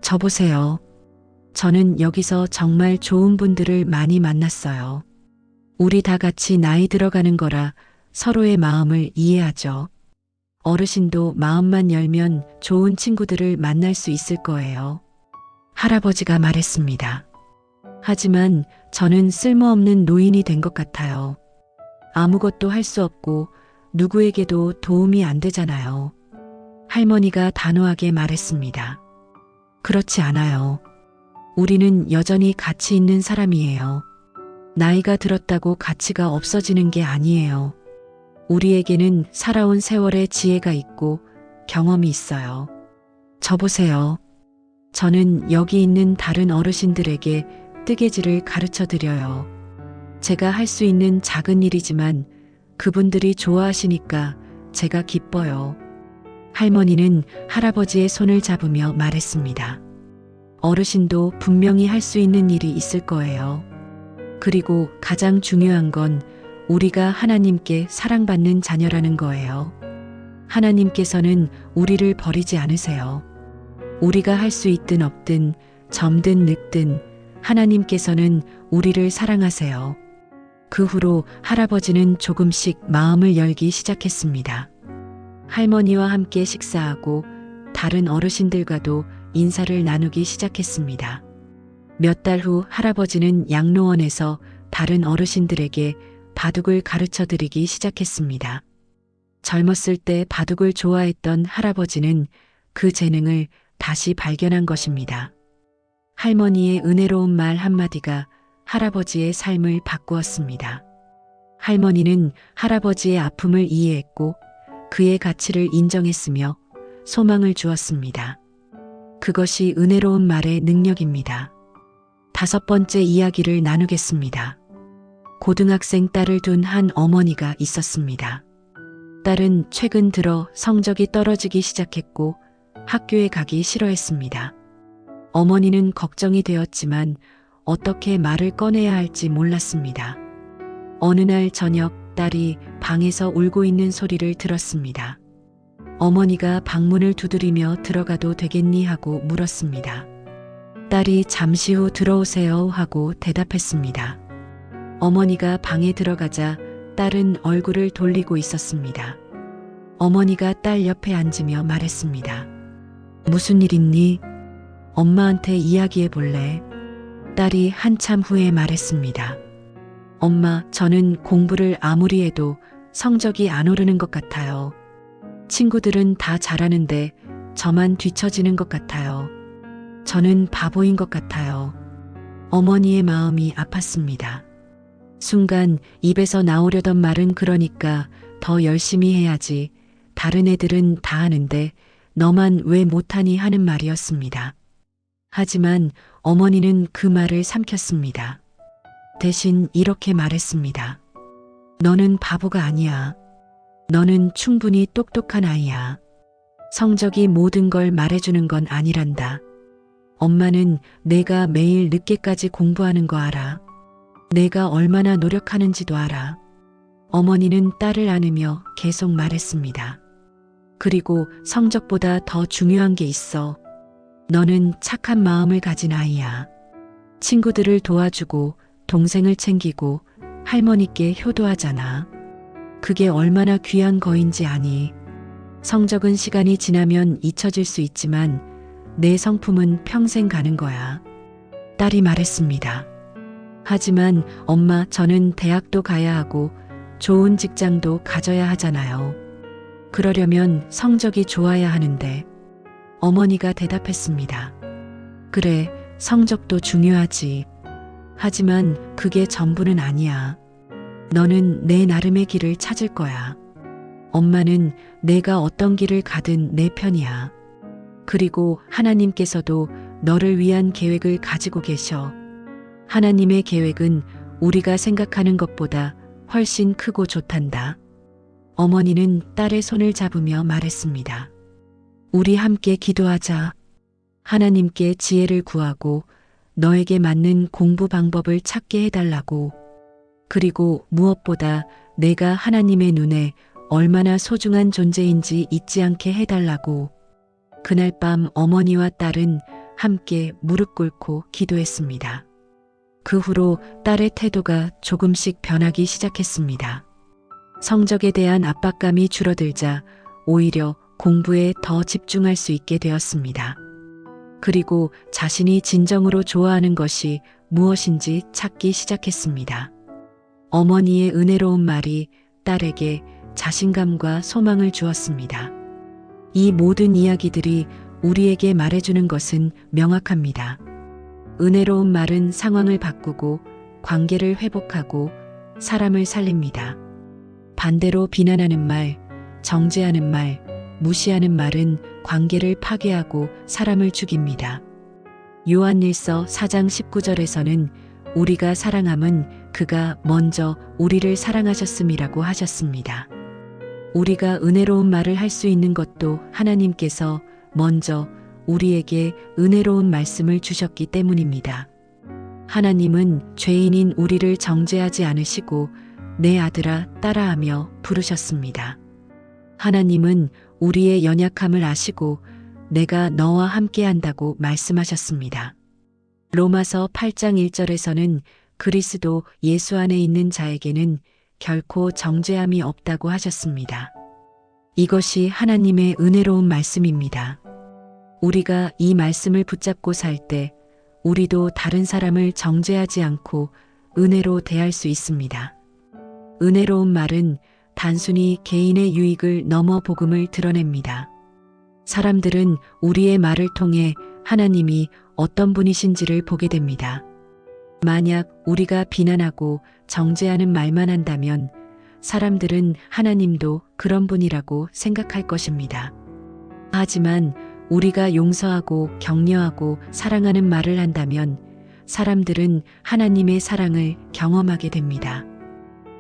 저 보세요. 저는 여기서 정말 좋은 분들을 많이 만났어요. 우리 다 같이 나이 들어가는 거라 서로의 마음을 이해하죠. 어르신도 마음만 열면 좋은 친구들을 만날 수 있을 거예요. 할아버지가 말했습니다. 하지만 저는 쓸모없는 노인이 된 것 같아요. 아무것도 할 수 없고 누구에게도 도움이 안 되잖아요. 할머니가 단호하게 말했습니다. 그렇지 않아요. 우리는 여전히 가치 있는 사람이에요. 나이가 들었다고 가치가 없어지는 게 아니에요. 우리에게는 살아온 세월의 지혜가 있고 경험이 있어요. 저 보세요. 저는 여기 있는 다른 어르신들에게 뜨개질을 가르쳐 드려요. 제가 할 수 있는 작은 일이지만 그분들이 좋아하시니까 제가 기뻐요. 할머니는 할아버지의 손을 잡으며 말했습니다. 어르신도 분명히 할 수 있는 일이 있을 거예요. 그리고 가장 중요한 건 우리가 하나님께 사랑받는 자녀라는 거예요. 하나님께서는 우리를 버리지 않으세요. 우리가 할 수 있든 없든 젊든 늙든 하나님께서는 우리를 사랑하세요. 그 후로 할아버지는 조금씩 마음을 열기 시작했습니다. 할머니와 함께 식사하고 다른 어르신들과도 인사를 나누기 시작했습니다. 몇 달 후 할아버지는 양로원에서 다른 어르신들에게 바둑을 가르쳐 드리기 시작했습니다. 젊었을 때 바둑을 좋아했던 할아버지는 그 재능을 다시 발견한 것입니다. 할머니의 은혜로운 말 한마디가 할아버지의 삶을 바꾸었습니다. 할머니는 할아버지의 아픔을 이해했고 그의 가치를 인정했으며 소망을 주었습니다. 그것이 은혜로운 말의 능력입니다. 5번째 이야기를 나누겠습니다. 고등학생 딸을 둔 한 어머니가 있었습니다. 딸은 최근 들어 성적이 떨어지기 시작했고 학교에 가기 싫어했습니다. 어머니는 걱정이 되었지만 어떻게 말을 꺼내야 할지 몰랐습니다. 어느 날 저녁 딸이 방에서 울고 있는 소리를 들었습니다. 어머니가 방문을 두드리며 들어가도 되겠니 하고 물었습니다. 딸이 잠시 후 들어오세요 하고 대답했습니다. 어머니가 방에 들어가자 딸은 얼굴을 돌리고 있었습니다. 어머니가 딸 옆에 앉으며 말했습니다. 무슨 일 있니? 엄마한테 이야기해 볼래? 딸이 한참 후에 말했습니다. 엄마, 저는 공부를 아무리 해도 성적이 안 오르는 것 같아요. 친구들은 다 잘하는데 저만 뒤처지는 것 같아요. 저는 바보인 것 같아요. 어머니의 마음이 아팠습니다. 순간 입에서 나오려던 말은 그러니까 더 열심히 해야지. 다른 애들은 다 하는데 너만 왜 못하니 하는 말이었습니다. 하지만 어머니는 그 말을 삼켰습니다. 대신 이렇게 말했습니다. 너는 바보가 아니야. 너는 충분히 똑똑한 아이야. 성적이 모든 걸 말해주는 건 아니란다. 엄마는 내가 매일 늦게까지 공부하는 거 알아. 내가 얼마나 노력하는지도 알아. 어머니는 딸을 안으며 계속 말했습니다. 그리고 성적보다 더 중요한 게 있어. 너는 착한 마음을 가진 아이야. 친구들을 도와주고 동생을 챙기고 할머니께 효도하잖아. 그게 얼마나 귀한 거인지 아니. 성적은 시간이 지나면 잊혀질 수 있지만 내 성품은 평생 가는 거야. 딸이 말했습니다. 하지만 엄마, 저는 대학도 가야 하고 좋은 직장도 가져야 하잖아요. 그러려면 성적이 좋아야 하는데. 어머니가 대답했습니다. 그래, 성적도 중요하지. 하지만 그게 전부는 아니야. 너는 내 나름의 길을 찾을 거야. 엄마는 내가 어떤 길을 가든 내 편이야. 그리고 하나님께서도 너를 위한 계획을 가지고 계셔. 하나님의 계획은 우리가 생각하는 것보다 훨씬 크고 좋단다. 어머니는 딸의 손을 잡으며 말했습니다. 우리 함께 기도하자. 하나님께 지혜를 구하고 너에게 맞는 공부 방법을 찾게 해달라고. 그리고 무엇보다 내가 하나님의 눈에 얼마나 소중한 존재인지 잊지 않게 해달라고. 그날 밤 어머니와 딸은 함께 무릎 꿇고 기도했습니다. 그 후로 딸의 태도가 조금씩 변하기 시작했습니다. 성적에 대한 압박감이 줄어들자 오히려 공부에 더 집중할 수 있게 되었습니다. 그리고 자신이 진정으로 좋아하는 것이 무엇인지 찾기 시작했습니다. 어머니의 은혜로운 말이 딸에게 자신감과 소망을 주었습니다. 이 모든 이야기들이 우리에게 말해주는 것은 명확합니다. 은혜로운 말은 상황을 바꾸고 관계를 회복하고 사람을 살립니다. 반대로 비난하는 말, 정죄하는 말, 무시하는 말은 관계를 파괴하고 사람을 죽입니다. 요한일서 4장 19절에서는 우리가 사랑함은 그가 먼저 우리를 사랑하셨음이라고 하셨습니다. 우리가 은혜로운 말을 할 수 있는 것도 하나님께서 먼저 우리에게 은혜로운 말씀을 주셨기 때문입니다. 하나님은 죄인인 우리를 정죄하지 않으시고 내 아들아 딸아하며 부르셨습니다. 하나님은 우리의 연약함을 아시고 내가 너와 함께 한다고 말씀하셨습니다. 로마서 8장 1절에서는 그리스도 예수 안에 있는 자에게는 결코 정죄함이 없다고 하셨습니다. 이것이 하나님의 은혜로운 말씀입니다. 우리가 이 말씀을 붙잡고 살 때 우리도 다른 사람을 정죄하지 않고 은혜로 대할 수 있습니다. 은혜로운 말은 단순히 개인의 유익을 넘어 복음을 드러냅니다. 사람들은 우리의 말을 통해 하나님이 어떤 분이신지를 보게 됩니다. 만약 우리가 비난하고 정죄하는 말만 한다면 사람들은 하나님도 그런 분이라고 생각할 것입니다. 하지만 우리가 용서하고 격려하고 사랑하는 말을 한다면 사람들은 하나님의 사랑을 경험하게 됩니다.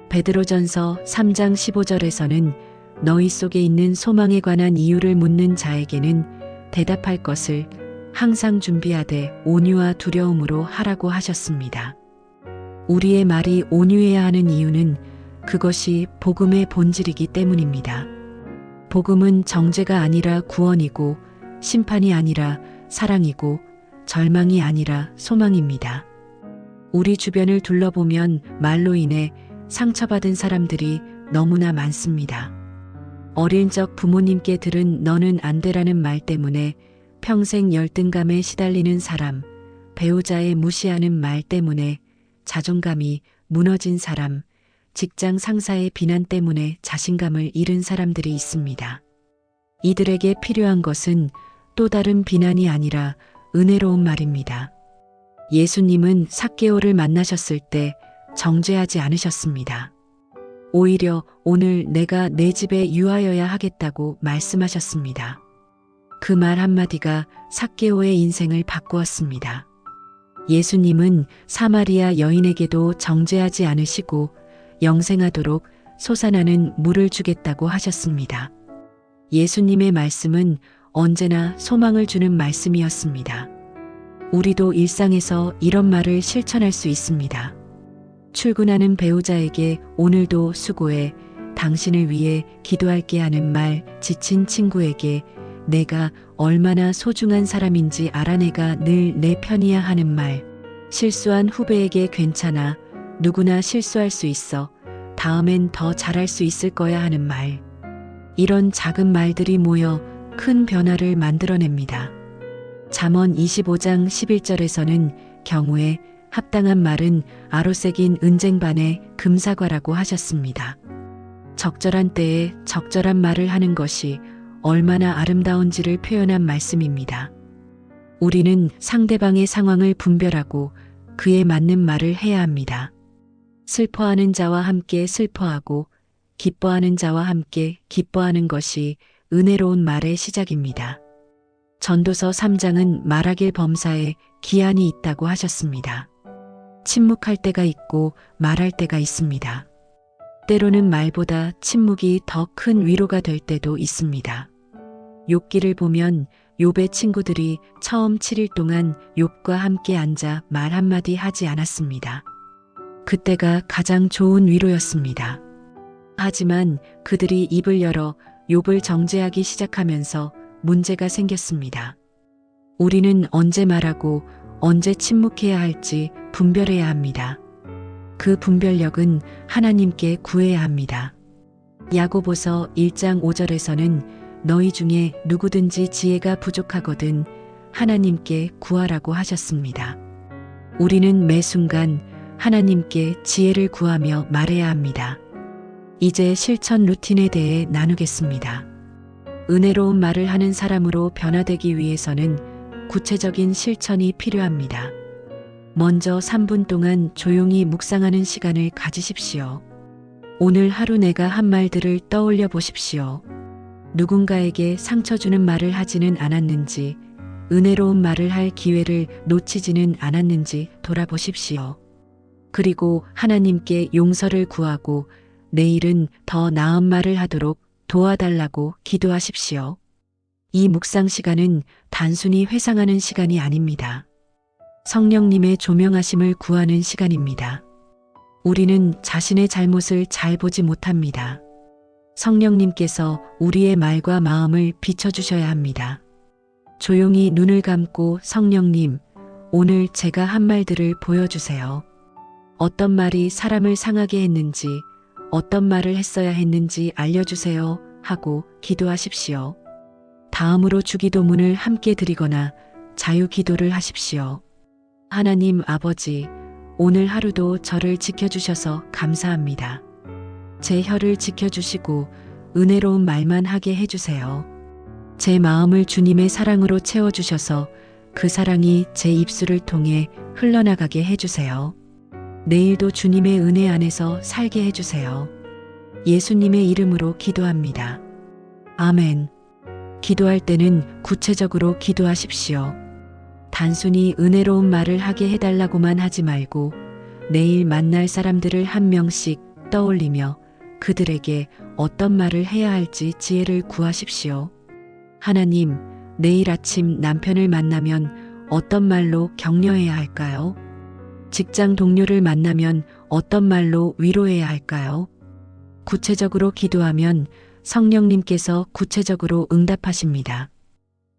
베드로전서 3장 15절에서는 너희 속에 있는 소망에 관한 이유를 묻는 자에게는 대답할 것을 항상 준비하되 온유와 두려움으로 하라고 하셨습니다. 우리의 말이 온유해야 하는 이유는 그것이 복음의 본질이기 때문입니다. 복음은 정죄가 아니라 구원이고 심판이 아니라 사랑이고 절망이 아니라 소망입니다. 우리 주변을 둘러보면 말로 인해 상처받은 사람들이 너무나 많습니다. 어린 적 부모님께 들은 너는 안 되라는 말 때문에 평생 열등감에 시달리는 사람, 배우자의 무시하는 말 때문에 자존감이 무너진 사람, 직장 상사의 비난 때문에 자신감을 잃은 사람들이 있습니다. 이들에게 필요한 것은 또 다른 비난이 아니라 은혜로운 말입니다. 예수님은 삭개오를 만나셨을 때 정죄하지 않으셨습니다. 오히려 오늘 내가 내 집에 유하여야 하겠다고 말씀하셨습니다. 그 말 한마디가 삭개오의 인생을 바꾸었습니다. 예수님은 사마리아 여인에게도 정죄하지 않으시고 영생하도록 솟아나는 물을 주겠다고 하셨습니다. 예수님의 말씀은 언제나 소망을 주는 말씀이었습니다. 우리도 일상에서 이런 말을 실천할 수 있습니다. 출근하는 배우자에게 오늘도 수고해, 당신을 위해 기도할게 하는 말, 지친 친구에게 내가 얼마나 소중한 사람인지 알아 내가 늘 내 편이야 하는 말, 실수한 후배에게 괜찮아, 누구나 실수할 수 있어, 다음엔 더 잘할 수 있을 거야 하는 말. 이런 작은 말들이 모여 큰 변화를 만들어냅니다. 잠언 25장 11절에서는 경우에 합당한 말은 아로새긴 은쟁반의 금사과라고 하셨습니다. 적절한 때에 적절한 말을 하는 것이 얼마나 아름다운지를 표현한 말씀입니다. 우리는 상대방의 상황을 분별하고 그에 맞는 말을 해야 합니다. 슬퍼하는 자와 함께 슬퍼하고 기뻐하는 자와 함께 기뻐하는 것이 은혜로운 말의 시작입니다. 전도서 3장은 말하길 범사에 기한이 있다고 하셨습니다. 침묵할 때가 있고 말할 때가 있습니다. 때로는 말보다 침묵이 더 큰 위로가 될 때도 있습니다. 욥기를 보면 욥의 친구들이 처음 7일 동안 욥과 함께 앉아 말 한마디 하지 않았습니다. 그때가 가장 좋은 위로였습니다. 하지만 그들이 입을 열어 욥을 정죄하기 시작하면서 문제가 생겼습니다. 우리는 언제 말하고 언제 침묵해야 할지 분별해야 합니다. 그 분별력은 하나님께 구해야 합니다. 야고보서 1장 5절에서는 너희 중에 누구든지 지혜가 부족하거든 하나님께 구하라고 하셨습니다. 우리는 매 순간 하나님께 지혜를 구하며 말해야 합니다. 이제 실천 루틴에 대해 나누겠습니다. 은혜로운 말을 하는 사람으로 변화되기 위해서는 구체적인 실천이 필요합니다. 먼저 3분 동안 조용히 묵상하는 시간을 가지십시오. 오늘 하루 내가 한 말들을 떠올려 보십시오. 누군가에게 상처 주는 말을 하지는 않았는지, 은혜로운 말을 할 기회를 놓치지는 않았는지 돌아보십시오. 그리고 하나님께 용서를 구하고 내일은 더 나은 말을 하도록 도와달라고 기도하십시오. 이 묵상 시간은 단순히 회상하는 시간이 아닙니다. 성령님의 조명하심을 구하는 시간입니다. 우리는 자신의 잘못을 잘 보지 못합니다. 성령님께서 우리의 말과 마음을 비춰주셔야 합니다. 조용히 눈을 감고 성령님, 오늘 제가 한 말들을 보여주세요. 어떤 말이 사람을 상하게 했는지, 어떤 말을 했어야 했는지 알려주세요 하고 기도하십시오. 다음으로 주기도문을 함께 드리거나 자유기도를 하십시오. 하나님 아버지, 오늘 하루도 저를 지켜주셔서 감사합니다. 제 혀를 지켜주시고 은혜로운 말만 하게 해주세요. 제 마음을 주님의 사랑으로 채워주셔서 그 사랑이 제 입술을 통해 흘러나가게 해주세요. 내일도 주님의 은혜 안에서 살게 해주세요. 예수님의 이름으로 기도합니다. 아멘. 기도할 때는 구체적으로 기도하십시오. 단순히 은혜로운 말을 하게 해달라고만 하지 말고 내일 만날 사람들을 한 명씩 떠올리며 그들에게 어떤 말을 해야 할지 지혜를 구하십시오. 하나님, 내일 아침 남편을 만나면 어떤 말로 격려해야 할까요? 직장 동료를 만나면 어떤 말로 위로해야 할까요? 구체적으로 기도하면 성령님께서 구체적으로 응답하십니다.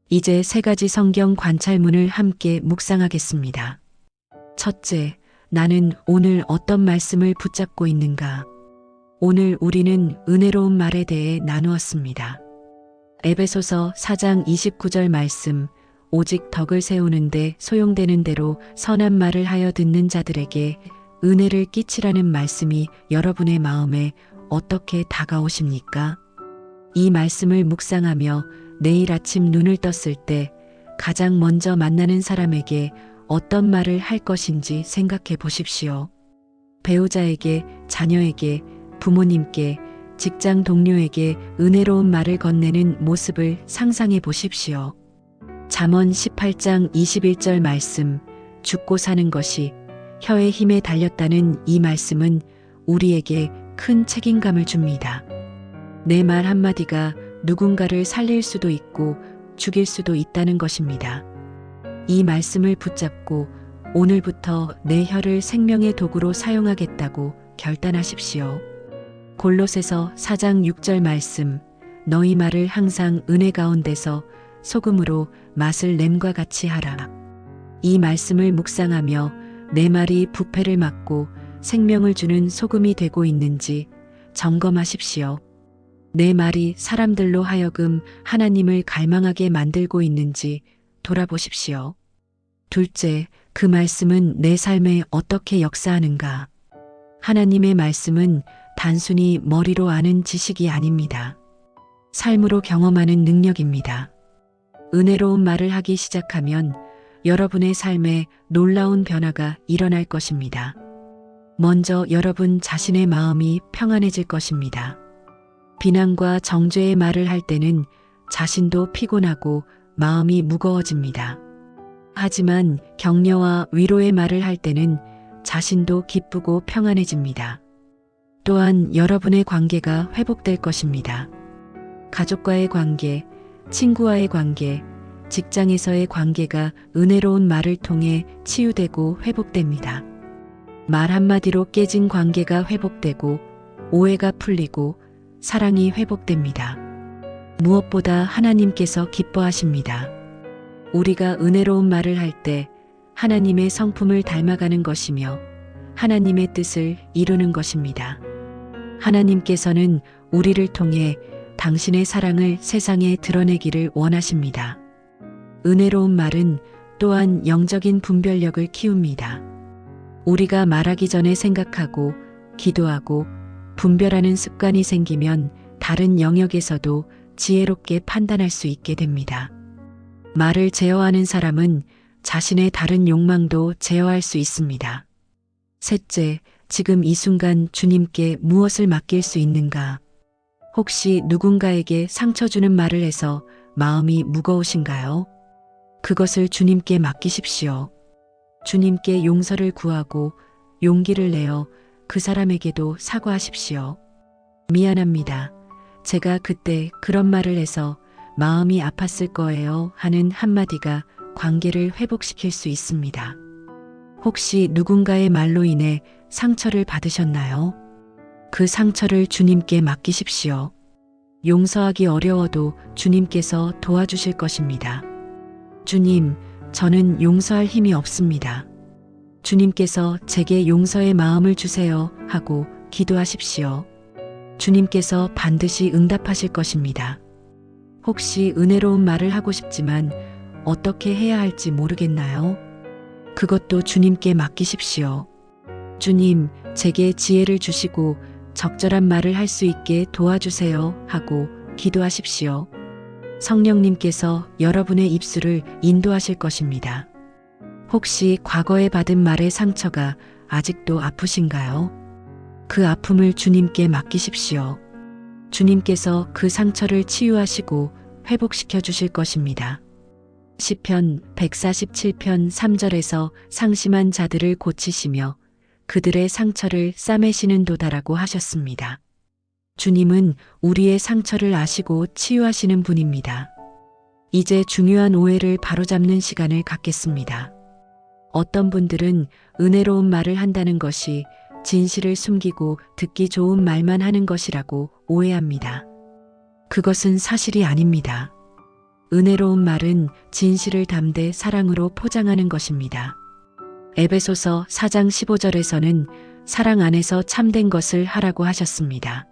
이제 3가지 성경 관찰문을 함께 묵상하겠습니다. 첫째, 나는 오늘 어떤 말씀을 붙잡고 있는가? 오늘 우리는 은혜로운 말에 대해 나누었습니다. 에베소서 4장 29절 말씀, 오직 덕을 세우는데 소용되는 대로 선한 말을 하여 듣는 자들에게 은혜를 끼치라는 말씀이 여러분의 마음에 어떻게 다가오십니까? 이 말씀을 묵상하며 내일 아침 눈을 떴을 때 가장 먼저 만나는 사람에게 어떤 말을 할 것인지 생각해 보십시오. 배우자에게, 자녀에게, 부모님께, 직장 동료에게 은혜로운 말을 건네는 모습을 상상해 보십시오. 잠언 18장 21절 말씀, 죽고 사는 것이 혀의 힘에 달렸다는 이 말씀은 우리에게 큰 책임감을 줍니다. 내 말 한마디가 누군가를 살릴 수도 있고 죽일 수도 있다는 것입니다. 이 말씀을 붙잡고 오늘부터 내 혀를 생명의 도구로 사용하겠다고 결단하십시오. 골로새서 4장 6절 말씀, 너희 말을 항상 은혜 가운데서 소금으로 맛을 냄과 같이 하라. 이 말씀을 묵상하며 내 말이 부패를 막고 생명을 주는 소금이 되고 있는지 점검하십시오. 내 말이 사람들로 하여금 하나님을 갈망하게 만들고 있는지 돌아보십시오. 둘째, 그 말씀은 내 삶에 어떻게 역사하는가? 하나님의 말씀은 단순히 머리로 아는 지식이 아닙니다. 삶으로 경험하는 능력입니다. 은혜로운 말을 하기 시작하면 여러분의 삶에 놀라운 변화가 일어날 것입니다. 먼저 여러분 자신의 마음이 평안해질 것입니다. 비난과 정죄의 말을 할 때는 자신도 피곤하고 마음이 무거워집니다. 하지만 격려와 위로의 말을 할 때는 자신도 기쁘고 평안해집니다. 또한 여러분의 관계가 회복될 것입니다. 가족과의 관계, 친구와의 관계, 직장에서의 관계가 은혜로운 말을 통해 치유되고 회복됩니다. 말 한마디로 깨진 관계가 회복되고 오해가 풀리고 사랑이 회복됩니다. 무엇보다 하나님께서 기뻐하십니다. 우리가 은혜로운 말을 할 때 하나님의 성품을 닮아가는 것이며 하나님의 뜻을 이루는 것입니다. 하나님께서는 우리를 통해 당신의 사랑을 세상에 드러내기를 원하십니다. 은혜로운 말은 또한 영적인 분별력을 키웁니다. 우리가 말하기 전에 생각하고 기도하고 분별하는 습관이 생기면 다른 영역에서도 지혜롭게 판단할 수 있게 됩니다. 말을 제어하는 사람은 자신의 다른 욕망도 제어할 수 있습니다. 셋째, 지금 이 순간 주님께 무엇을 맡길 수 있는가? 혹시 누군가에게 상처 주는 말을 해서 마음이 무거우신가요? 그것을 주님께 맡기십시오. 주님께 용서를 구하고 용기를 내어 그 사람에게도 사과하십시오. 미안합니다. 제가 그때 그런 말을 해서 마음이 아팠을 거예요 하는 한마디가 관계를 회복시킬 수 있습니다. 혹시 누군가의 말로 인해 상처를 받으셨나요? 그 상처를 주님께 맡기십시오. 용서하기 어려워도 주님께서 도와주실 것입니다. 주님, 저는 용서할 힘이 없습니다. 주님께서 제게 용서의 마음을 주세요 하고 기도하십시오. 주님께서 반드시 응답하실 것입니다. 혹시 은혜로운 말을 하고 싶지만 어떻게 해야 할지 모르겠나요? 그것도 주님께 맡기십시오. 주님, 제게 지혜를 주시고 적절한 말을 할 수 있게 도와주세요 하고 기도하십시오. 성령님께서 여러분의 입술을 인도하실 것입니다. 혹시 과거에 받은 말의 상처가 아직도 아프신가요? 그 아픔을 주님께 맡기십시오. 주님께서 그 상처를 치유하시고 회복시켜 주실 것입니다. 시편 147편 3절에서 상심한 자들을 고치시며 그들의 상처를 싸매시는 도다라고 하셨습니다. 주님은 우리의 상처를 아시고 치유하시는 분입니다. 이제 중요한 오해를 바로잡는 시간을 갖겠습니다. 어떤 분들은 은혜로운 말을 한다는 것이 진실을 숨기고 듣기 좋은 말만 하는 것이라고 오해합니다. 그것은 사실이 아닙니다. 은혜로운 말은 진실을 담대 사랑으로 포장하는 것입니다. 에베소서 4장 15절에서는 사랑 안에서 참된 것을 하라고 하셨습니다.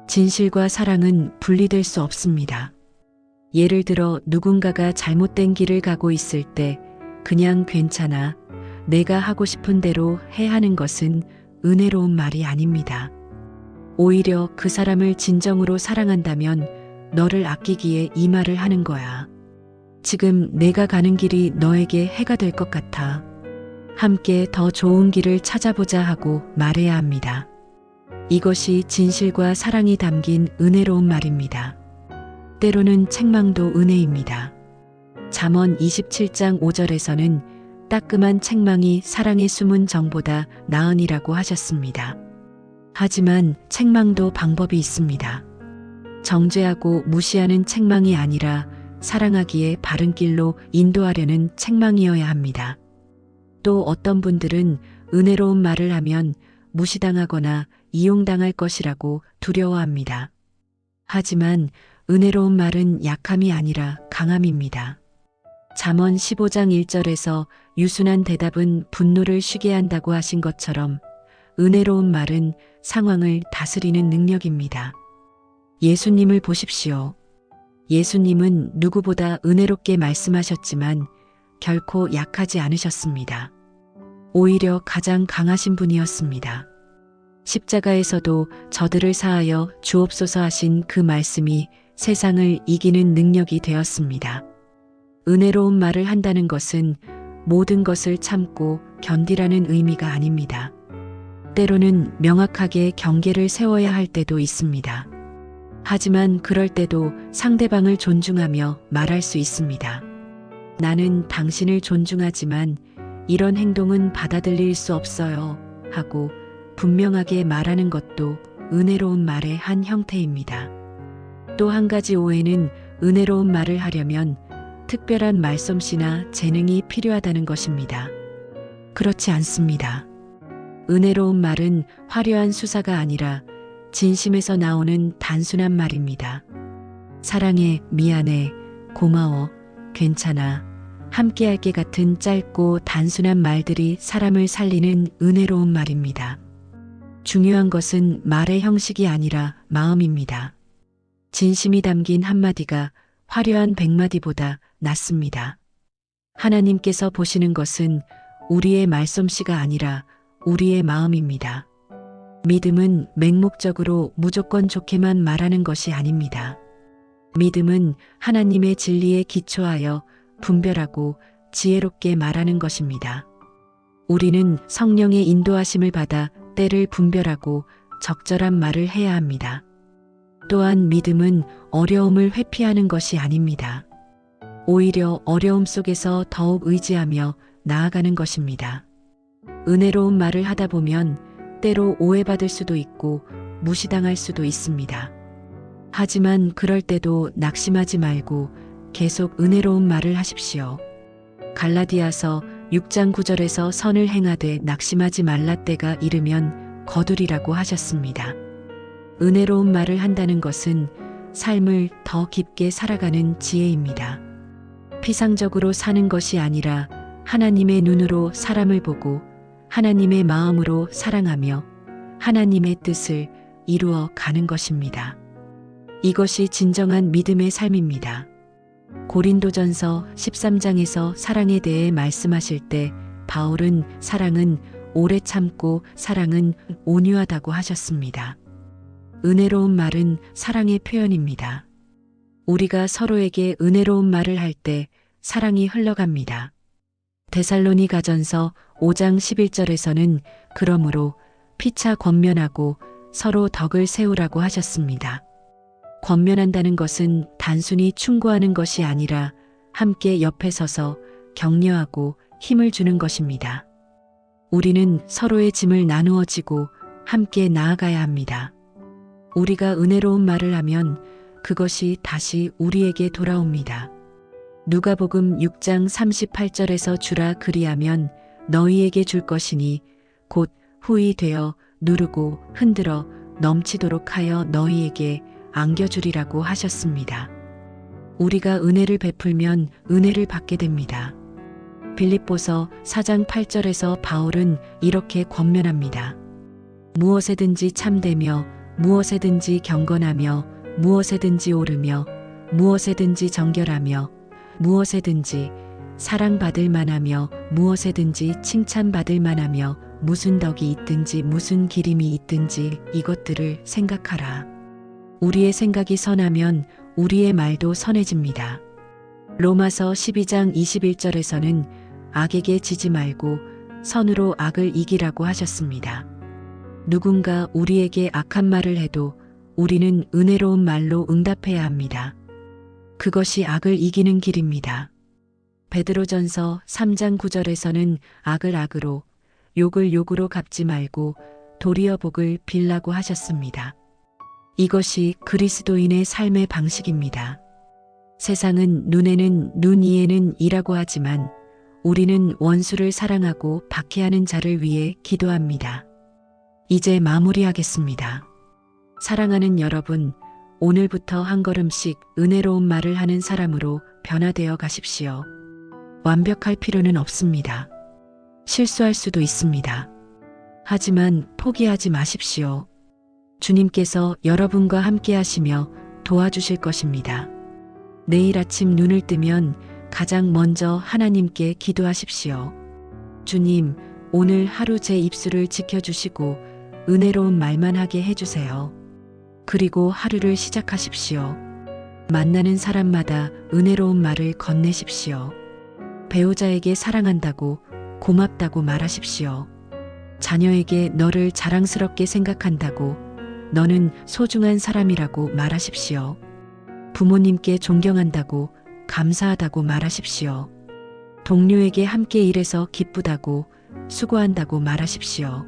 진실과 사랑은 분리될 수 없습니다. 예를 들어 누군가가 잘못된 길을 가고 있을 때 그냥 괜찮아, 내가 하고 싶은 대로 해 하는 것은 은혜로운 말이 아닙니다. 오히려 그 사람을 진정으로 사랑한다면 너를 아끼기에 이 말을 하는 거야. 지금 내가 가는 길이 너에게 해가 될 것 같아. 함께 더 좋은 길을 찾아보자 하고 말해야 합니다. 이것이 진실과 사랑이 담긴 은혜로운 말입니다. 때로는 책망도 은혜입니다. 잠언 27장 5절에서는 따끔한 책망이 사랑의 숨은 정보다 나으니라고 하셨습니다. 하지만 책망도 방법이 있습니다. 정죄하고 무시하는 책망이 아니라 사랑하기에 바른 길로 인도하려는 책망이어야 합니다. 또 어떤 분들은 은혜로운 말을 하면 무시당하거나 이용당할 것이라고 두려워합니다. 하지만 은혜로운 말은 약함이 아니라 강함입니다. 잠언 15장 1절에서 유순한 대답은 분노를 쉬게 한다고 하신 것처럼 은혜로운 말은 상황을 다스리는 능력입니다. 예수님을 보십시오. 예수님은 누구보다 은혜롭게 말씀하셨지만 결코 약하지 않으셨습니다. 오히려 가장 강하신 분이었습니다. 십자가에서도 저들을 사하여 주옵소서 하신 그 말씀이 세상을 이기는 능력이 되었습니다. 은혜로운 말을 한다는 것은 모든 것을 참고 견디라는 의미가 아닙니다. 때로는 명확하게 경계를 세워야 할 때도 있습니다. 하지만 그럴 때도 상대방을 존중하며 말할 수 있습니다. 나는 당신을 존중하지만 이런 행동은 받아들일 수 없어요 하고 분명하게 말하는 것도 은혜로운 말의 한 형태입니다. 또 한 가지 오해는 은혜로운 말을 하려면 특별한 말솜씨나 재능이 필요하다는 것입니다. 그렇지 않습니다. 은혜로운 말은 화려한 수사가 아니라 진심에서 나오는 단순한 말입니다. 사랑해, 미안해, 고마워, 괜찮아, 함께할게 같은 짧고 단순한 말들이 사람을 살리는 은혜로운 말입니다. 중요한 것은 말의 형식이 아니라 마음입니다. 진심이 담긴 한마디가 화려한 100마디보다 낫습니다. 하나님께서 보시는 것은 우리의 말솜씨가 아니라 우리의 마음입니다. 믿음은 맹목적으로 무조건 좋게만 말하는 것이 아닙니다. 믿음은 하나님의 진리에 기초하여 분별하고 지혜롭게 말하는 것입니다. 우리는 성령의 인도하심을 받아 때를 분별하고 적절한 말을 해야 합니다. 또한 믿음은 어려움을 회피하는 것이 아닙니다. 오히려 어려움 속에서 더욱 의지하며 나아가는 것입니다. 은혜로운 말을 하다 보면 때로 오해받을 수도 있고 무시당할 수도 있습니다. 하지만 그럴 때도 낙심하지 말고 계속 은혜로운 말을 하십시오. 갈라디아서 6장 9절에서 선을 행하되 낙심하지 말라 때가 이르면 거두리라고 하셨습니다. 은혜로운 말을 한다는 것은 삶을 더 깊게 살아가는 지혜입니다. 피상적으로 사는 것이 아니라 하나님의 눈으로 사람을 보고 하나님의 마음으로 사랑하며 하나님의 뜻을 이루어 가는 것입니다. 이것이 진정한 믿음의 삶입니다. 고린도전서 13장에서 사랑에 대해 말씀하실 때 바울은 사랑은 오래 참고 사랑은 온유하다고 하셨습니다. 은혜로운 말은 사랑의 표현입니다. 우리가 서로에게 은혜로운 말을 할 때 사랑이 흘러갑니다. 데살로니가전서 5장 11절에서는 그러므로 피차 권면하고 서로 덕을 세우라고 하셨습니다. 권면한다는 것은 단순히 충고하는 것이 아니라 함께 옆에 서서 격려하고 힘을 주는 것입니다. 우리는 서로의 짐을 나누어 지고 함께 나아가야 합니다. 우리가 은혜로운 말을 하면 그것이 다시 우리에게 돌아옵니다. 누가복음 6장 38절에서 주라 그리하면 너희에게 줄 것이니 곧 후히 되어 누르고 흔들어 넘치도록 하여 너희에게 안겨주리라고 하셨습니다. 우리가 은혜를 베풀면 은혜를 받게 됩니다. 빌립보서 4장 8절에서 바울은 이렇게 권면합니다. 무엇에든지 참되며 무엇에든지 경건하며 무엇에든지 오르며 무엇에든지 정결하며 무엇에든지 사랑받을 만하며 무엇에든지 칭찬받을 만하며 무슨 덕이 있든지 무슨 기림이 있든지 이것들을 생각하라. 우리의 생각이 선하면 우리의 말도 선해집니다. 로마서 12장 21절에서는 악에게 지지 말고 선으로 악을 이기라고 하셨습니다. 누군가 우리에게 악한 말을 해도 우리는 은혜로운 말로 응답해야 합니다. 그것이 악을 이기는 길입니다. 베드로전서 3장 9절에서는 악을 악으로 욕을 욕으로 갚지 말고 도리어 복을 빌라고 하셨습니다. 이것이 그리스도인의 삶의 방식입니다. 세상은 눈에는 눈 이에는 이라고 하지만 우리는 원수를 사랑하고 박해하는 자를 위해 기도합니다. 이제 마무리하겠습니다. 사랑하는 여러분, 오늘부터 한 걸음씩 은혜로운 말을 하는 사람으로 변화되어 가십시오. 완벽할 필요는 없습니다. 실수할 수도 있습니다. 하지만 포기하지 마십시오. 주님께서 여러분과 함께 하시며 도와주실 것입니다. 내일 아침 눈을 뜨면 가장 먼저 하나님께 기도하십시오. 주님, 오늘 하루 제 입술을 지켜주시고 은혜로운 말만 하게 해주세요. 그리고 하루를 시작하십시오. 만나는 사람마다 은혜로운 말을 건네십시오. 배우자에게 사랑한다고 고맙다고 말하십시오. 자녀에게 너를 자랑스럽게 생각한다고 너는 소중한 사람이라고 말하십시오. 부모님께 존경한다고 감사하다고 말하십시오. 동료에게 함께 일해서 기쁘다고 수고한다고 말하십시오.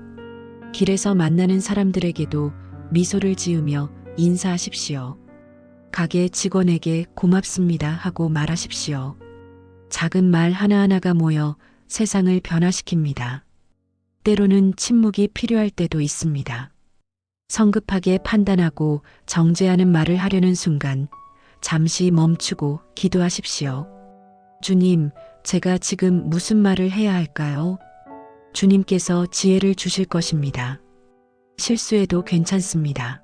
길에서 만나는 사람들에게도 미소를 지으며 인사하십시오. 가게 직원에게 고맙습니다 하고 말하십시오. 작은 말 하나하나가 모여 세상을 변화시킵니다. 때로는 침묵이 필요할 때도 있습니다. 성급하게 판단하고 정죄하는 말을 하려는 순간 잠시 멈추고 기도하십시오. 주님, 제가 지금 무슨 말을 해야 할까요? 주님께서 지혜를 주실 것입니다. 실수해도 괜찮습니다.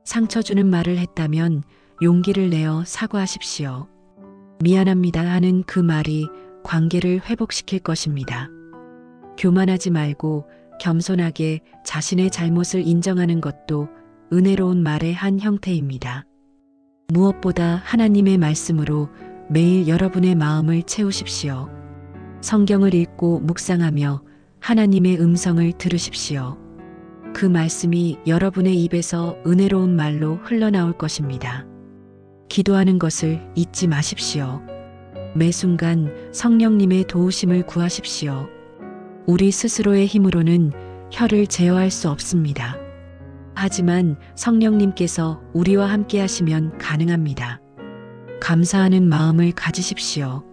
상처 주는 말을 했다면 용기를 내어 사과하십시오. 미안합니다 하는 그 말이 관계를 회복시킬 것입니다. 교만하지 말고 겸손하게 자신의 잘못을 인정하는 것도 은혜로운 말의 한 형태입니다. 무엇보다 하나님의 말씀으로 매일 여러분의 마음을 채우십시오. 성경을 읽고 묵상하며 하나님의 음성을 들으십시오. 그 말씀이 여러분의 입에서 은혜로운 말로 흘러나올 것입니다. 기도하는 것을 잊지 마십시오. 매 순간 성령님의 도우심을 구하십시오. 우리 스스로의 힘으로는 혀를 제어할 수 없습니다. 하지만 성령님께서 우리와 함께 하시면 가능합니다. 감사하는 마음을 가지십시오.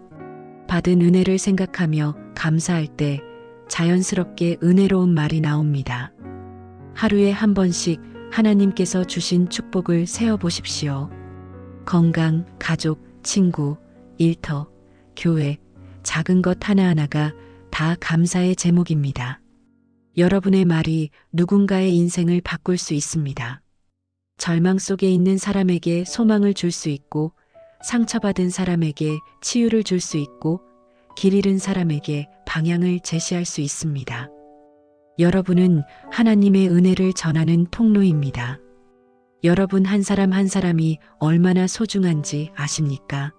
받은 은혜를 생각하며 감사할 때 자연스럽게 은혜로운 말이 나옵니다. 하루에 한 번씩 하나님께서 주신 축복을 세어보십시오. 건강, 가족, 친구, 일터, 교회, 작은 것 하나하나가 다 감사의 제목입니다. 여러분의 말이 누군가의 인생을 바꿀 수 있습니다. 절망 속에 있는 사람에게 소망을 줄 수 있고, 상처받은 사람에게 치유를 줄 수 있고, 길 잃은 사람에게 방향을 제시할 수 있습니다. 여러분은 하나님의 은혜를 전하는 통로입니다. 여러분 한 사람 한 사람이 얼마나 소중한지 아십니까?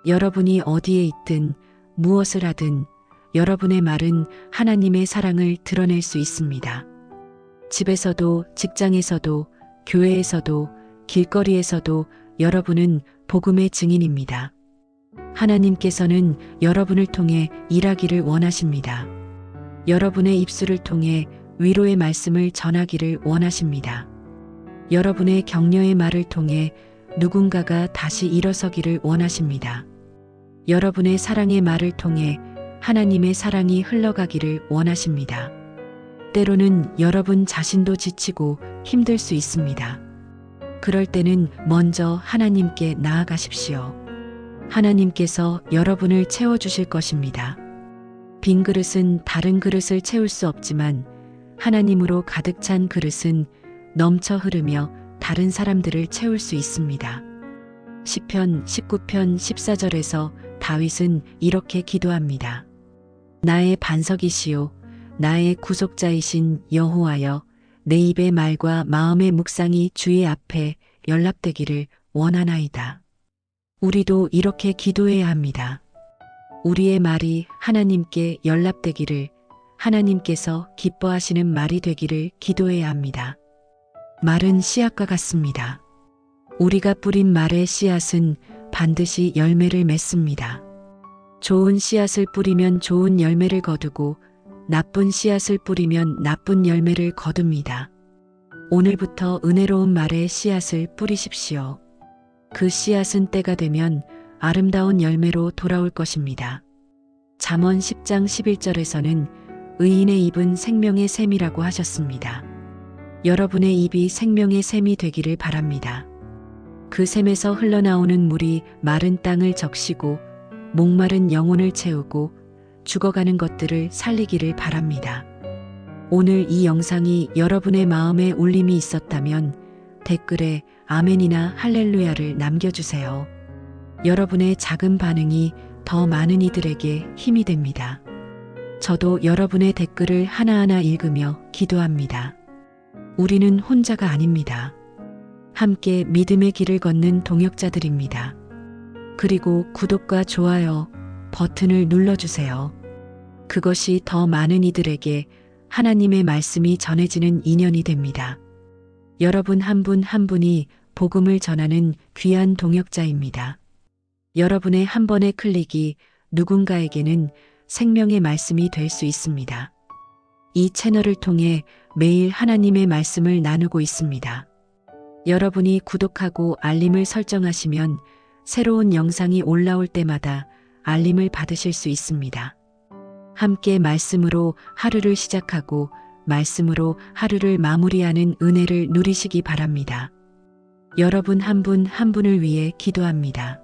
여러분이 어디에 있든 무엇을 하든 여러분의 말은 하나님의 사랑을 드러낼 수 있습니다. 집에서도, 직장에서도, 교회에서도, 길거리에서도 여러분은 복음의 증인입니다. 하나님께서는 여러분을 통해 일하기를 원하십니다. 여러분의 입술을 통해 위로의 말씀을 전하기를 원하십니다. 여러분의 격려의 말을 통해 누군가가 다시 일어서기를 원하십니다. 여러분의 사랑의 말을 통해 하나님의 사랑이 흘러가기를 원하십니다. 때로는 여러분 자신도 지치고 힘들 수 있습니다. 그럴 때는 먼저 하나님께 나아가십시오. 하나님께서 여러분을 채워주실 것입니다. 빈 그릇은 다른 그릇을 채울 수 없지만 하나님으로 가득 찬 그릇은 넘쳐 흐르며 다른 사람들을 채울 수 있습니다. 시편 19편 14절에서 다윗은 이렇게 기도합니다. 나의 반석이시요 나의 구속자이신 여호와여, 내 입의 말과 마음의 묵상이 주의 앞에 연락되기를 원하나이다. 우리도 이렇게 기도해야 합니다. 우리의 말이 하나님께 연락되기를, 하나님께서 기뻐하시는 말이 되기를 기도해야 합니다. 말은 씨앗과 같습니다. 우리가 뿌린 말의 씨앗은 반드시 열매를 맺습니다. 좋은 씨앗을 뿌리면 좋은 열매를 거두고 나쁜 씨앗을 뿌리면 나쁜 열매를 거둡니다. 오늘부터 은혜로운 말의 씨앗을 뿌리십시오. 그 씨앗은 때가 되면 아름다운 열매로 돌아올 것입니다. 잠언 10장 11절에서는 의인의 입은 생명의 샘이라고 하셨습니다. 여러분의 입이 생명의 샘이 되기를 바랍니다. 그 샘에서 흘러나오는 물이 마른 땅을 적시고 목마른 영혼을 채우고 죽어가는 것들을 살리기를 바랍니다. 오늘 이 영상이 여러분의 마음에 울림이 있었다면 댓글에 아멘이나 할렐루야를 남겨주세요. 여러분의 작은 반응이 더 많은 이들에게 힘이 됩니다. 저도 여러분의 댓글을 하나하나 읽으며 기도합니다. 우리는 혼자가 아닙니다. 함께 믿음의 길을 걷는 동역자들입니다. 그리고 구독과 좋아요 버튼을 눌러주세요. 그것이 더 많은 이들에게 하나님의 말씀이 전해지는 인연이 됩니다. 여러분 한 분 한 분이 복음을 전하는 귀한 동역자입니다. 여러분의 한 번의 클릭이 누군가에게는 생명의 말씀이 될 수 있습니다. 이 채널을 통해 매일 하나님의 말씀을 나누고 있습니다. 여러분이 구독하고 알림을 설정하시면 새로운 영상이 올라올 때마다 알림을 받으실 수 있습니다. 함께 말씀으로 하루를 시작하고 말씀으로 하루를 마무리하는 은혜를 누리시기 바랍니다. 여러분 한 분 한 분을 위해 기도합니다.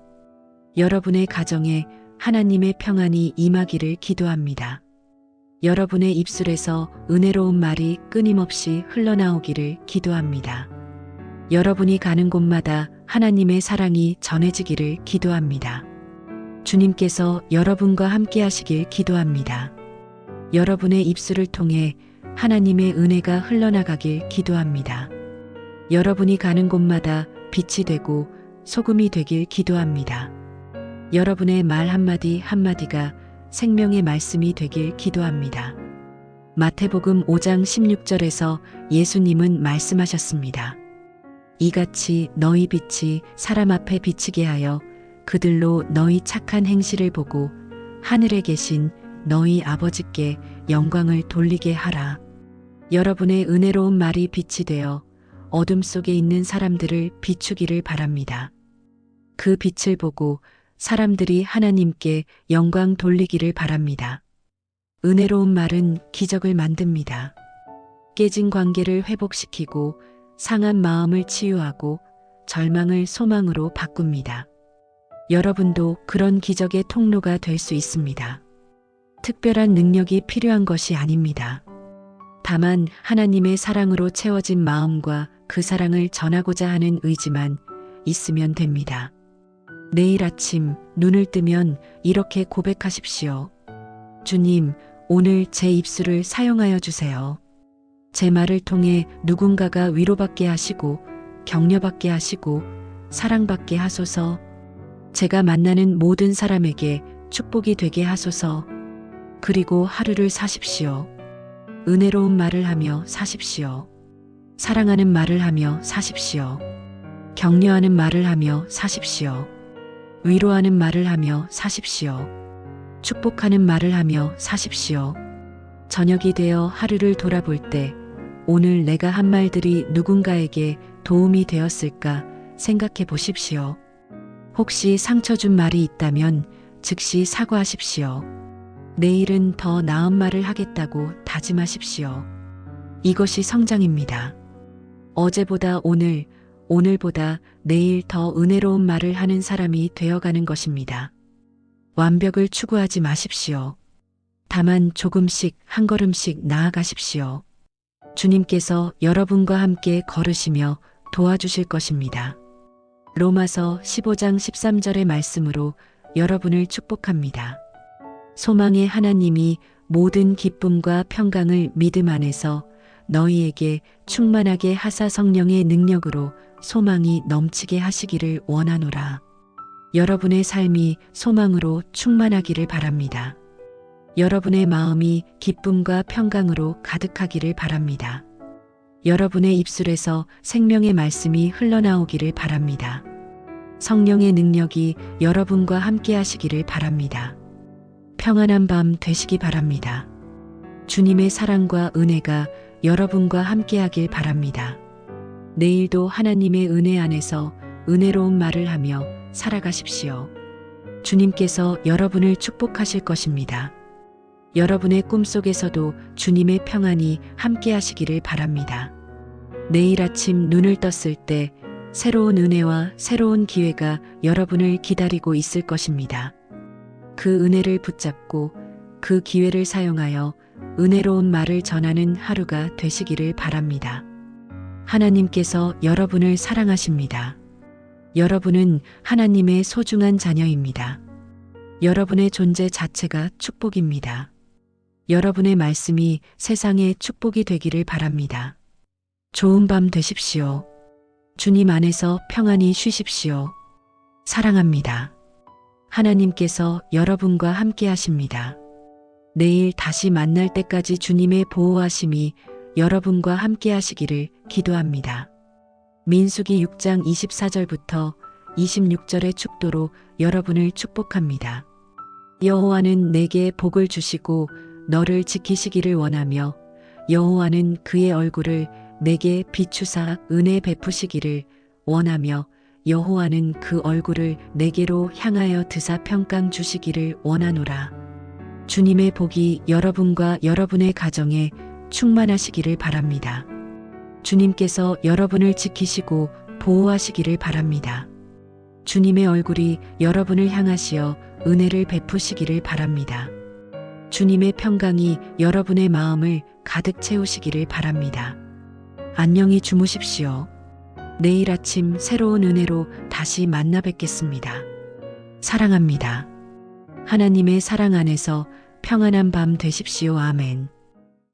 여러분의 가정에 하나님의 평안이 임하기를 기도합니다. 여러분의 입술에서 은혜로운 말이 끊임없이 흘러나오기를 기도합니다. 여러분이 가는 곳마다 하나님의 사랑이 전해지기를 기도합니다. 주님께서 여러분과 함께 하시길 기도합니다. 여러분의 입술을 통해 하나님의 은혜가 흘러나가길 기도합니다. 여러분이 가는 곳마다 빛이 되고 소금이 되길 기도합니다. 여러분의 말 한마디 한마디가 생명의 말씀이 되길 기도합니다. 마태복음 5장 16절에서 예수님은 말씀하셨습니다. 이같이 너희 빛이 사람 앞에 비치게 하여 그들로 너희 착한 행실을 보고 하늘에 계신 너희 아버지께 영광을 돌리게 하라. 여러분의 은혜로운 말이 빛이 되어 어둠 속에 있는 사람들을 비추기를 바랍니다. 그 빛을 보고 사람들이 하나님께 영광 돌리기를 바랍니다. 은혜로운 말은 기적을 만듭니다. 깨진 관계를 회복시키고 상한 마음을 치유하고 절망을 소망으로 바꿉니다. 여러분도 그런 기적의 통로가 될 수 있습니다. 특별한 능력이 필요한 것이 아닙니다. 다만 하나님의 사랑으로 채워진 마음과 그 사랑을 전하고자 하는 의지만 있으면 됩니다. 내일 아침 눈을 뜨면 이렇게 고백하십시오. 주님, 오늘 제 입술을 사용하여 주세요. 제 말을 통해 누군가가 위로받게 하시고 격려받게 하시고 사랑받게 하소서. 제가 만나는 모든 사람에게 축복이 되게 하소서. 그리고 하루를 사십시오. 은혜로운 말을 하며 사십시오. 사랑하는 말을 하며 사십시오. 격려하는 말을 하며 사십시오. 위로하는 말을 하며 사십시오. 축복하는 말을 하며 사십시오. 저녁이 되어 하루를 돌아볼 때 오늘 내가 한 말들이 누군가에게 도움이 되었을까 생각해 보십시오. 혹시 상처 준 말이 있다면 즉시 사과하십시오. 내일은 더 나은 말을 하겠다고 다짐하십시오. 이것이 성장입니다. 어제보다 오늘, 오늘보다 내일 더 은혜로운 말을 하는 사람이 되어가는 것입니다. 완벽을 추구하지 마십시오. 다만 조금씩 한 걸음씩 나아가십시오. 주님께서 여러분과 함께 걸으시며 도와주실 것입니다. 로마서 15장 13절의 말씀으로 여러분을 축복합니다. 소망의 하나님이 모든 기쁨과 평강을 믿음 안에서 너희에게 충만하게 하사 성령의 능력으로 소망이 넘치게 하시기를 원하노라. 여러분의 삶이 소망으로 충만하기를 바랍니다. 여러분의 마음이 기쁨과 평강으로 가득하기를 바랍니다. 여러분의 입술에서 생명의 말씀이 흘러나오기를 바랍니다. 성령의 능력이 여러분과 함께 하시기를 바랍니다. 평안한 밤 되시기 바랍니다. 주님의 사랑과 은혜가 여러분과 함께 하길 바랍니다. 내일도 하나님의 은혜 안에서 은혜로운 말을 하며 살아가십시오. 주님께서 여러분을 축복하실 것입니다. 여러분의 꿈속에서도 주님의 평안이 함께 하시기를 바랍니다. 내일 아침 눈을 떴을 때 새로운 은혜와 새로운 기회가 여러분을 기다리고 있을 것입니다. 그 은혜를 붙잡고 그 기회를 사용하여 은혜로운 말을 전하는 하루가 되시기를 바랍니다. 하나님께서 여러분을 사랑하십니다. 여러분은 하나님의 소중한 자녀입니다. 여러분의 존재 자체가 축복입니다. 여러분의 말씀이 세상의 축복이 되기를 바랍니다. 좋은 밤 되십시오. 주님 안에서 평안히 쉬십시오. 사랑합니다. 하나님께서 여러분과 함께 하십니다. 내일 다시 만날 때까지 주님의 보호하심이 여러분과 함께 하시기를 기도합니다. 민수기 6장 24절부터 26절의 축도로 여러분을 축복합니다. 여호와는 내게 복을 주시고 너를 지키시기를 원하며 여호와는 그의 얼굴을 내게 비추사 은혜 베푸시기를 원하며 여호와는 그 얼굴을 내게로 향하여 드사 평강 주시기를 원하노라. 주님의 복이 여러분과 여러분의 가정에 충만하시기를 바랍니다. 주님께서 여러분을 지키시고 보호하시기를 바랍니다. 주님의 얼굴이 여러분을 향하시어 은혜를 베푸시기를 바랍니다. 주님의 평강이 여러분의 마음을 가득 채우시기를 바랍니다. 안녕히 주무십시오. 내일 아침 새로운 은혜로 다시 만나 뵙겠습니다. 사랑합니다. 하나님의 사랑 안에서 평안한 밤 되십시오. 아멘.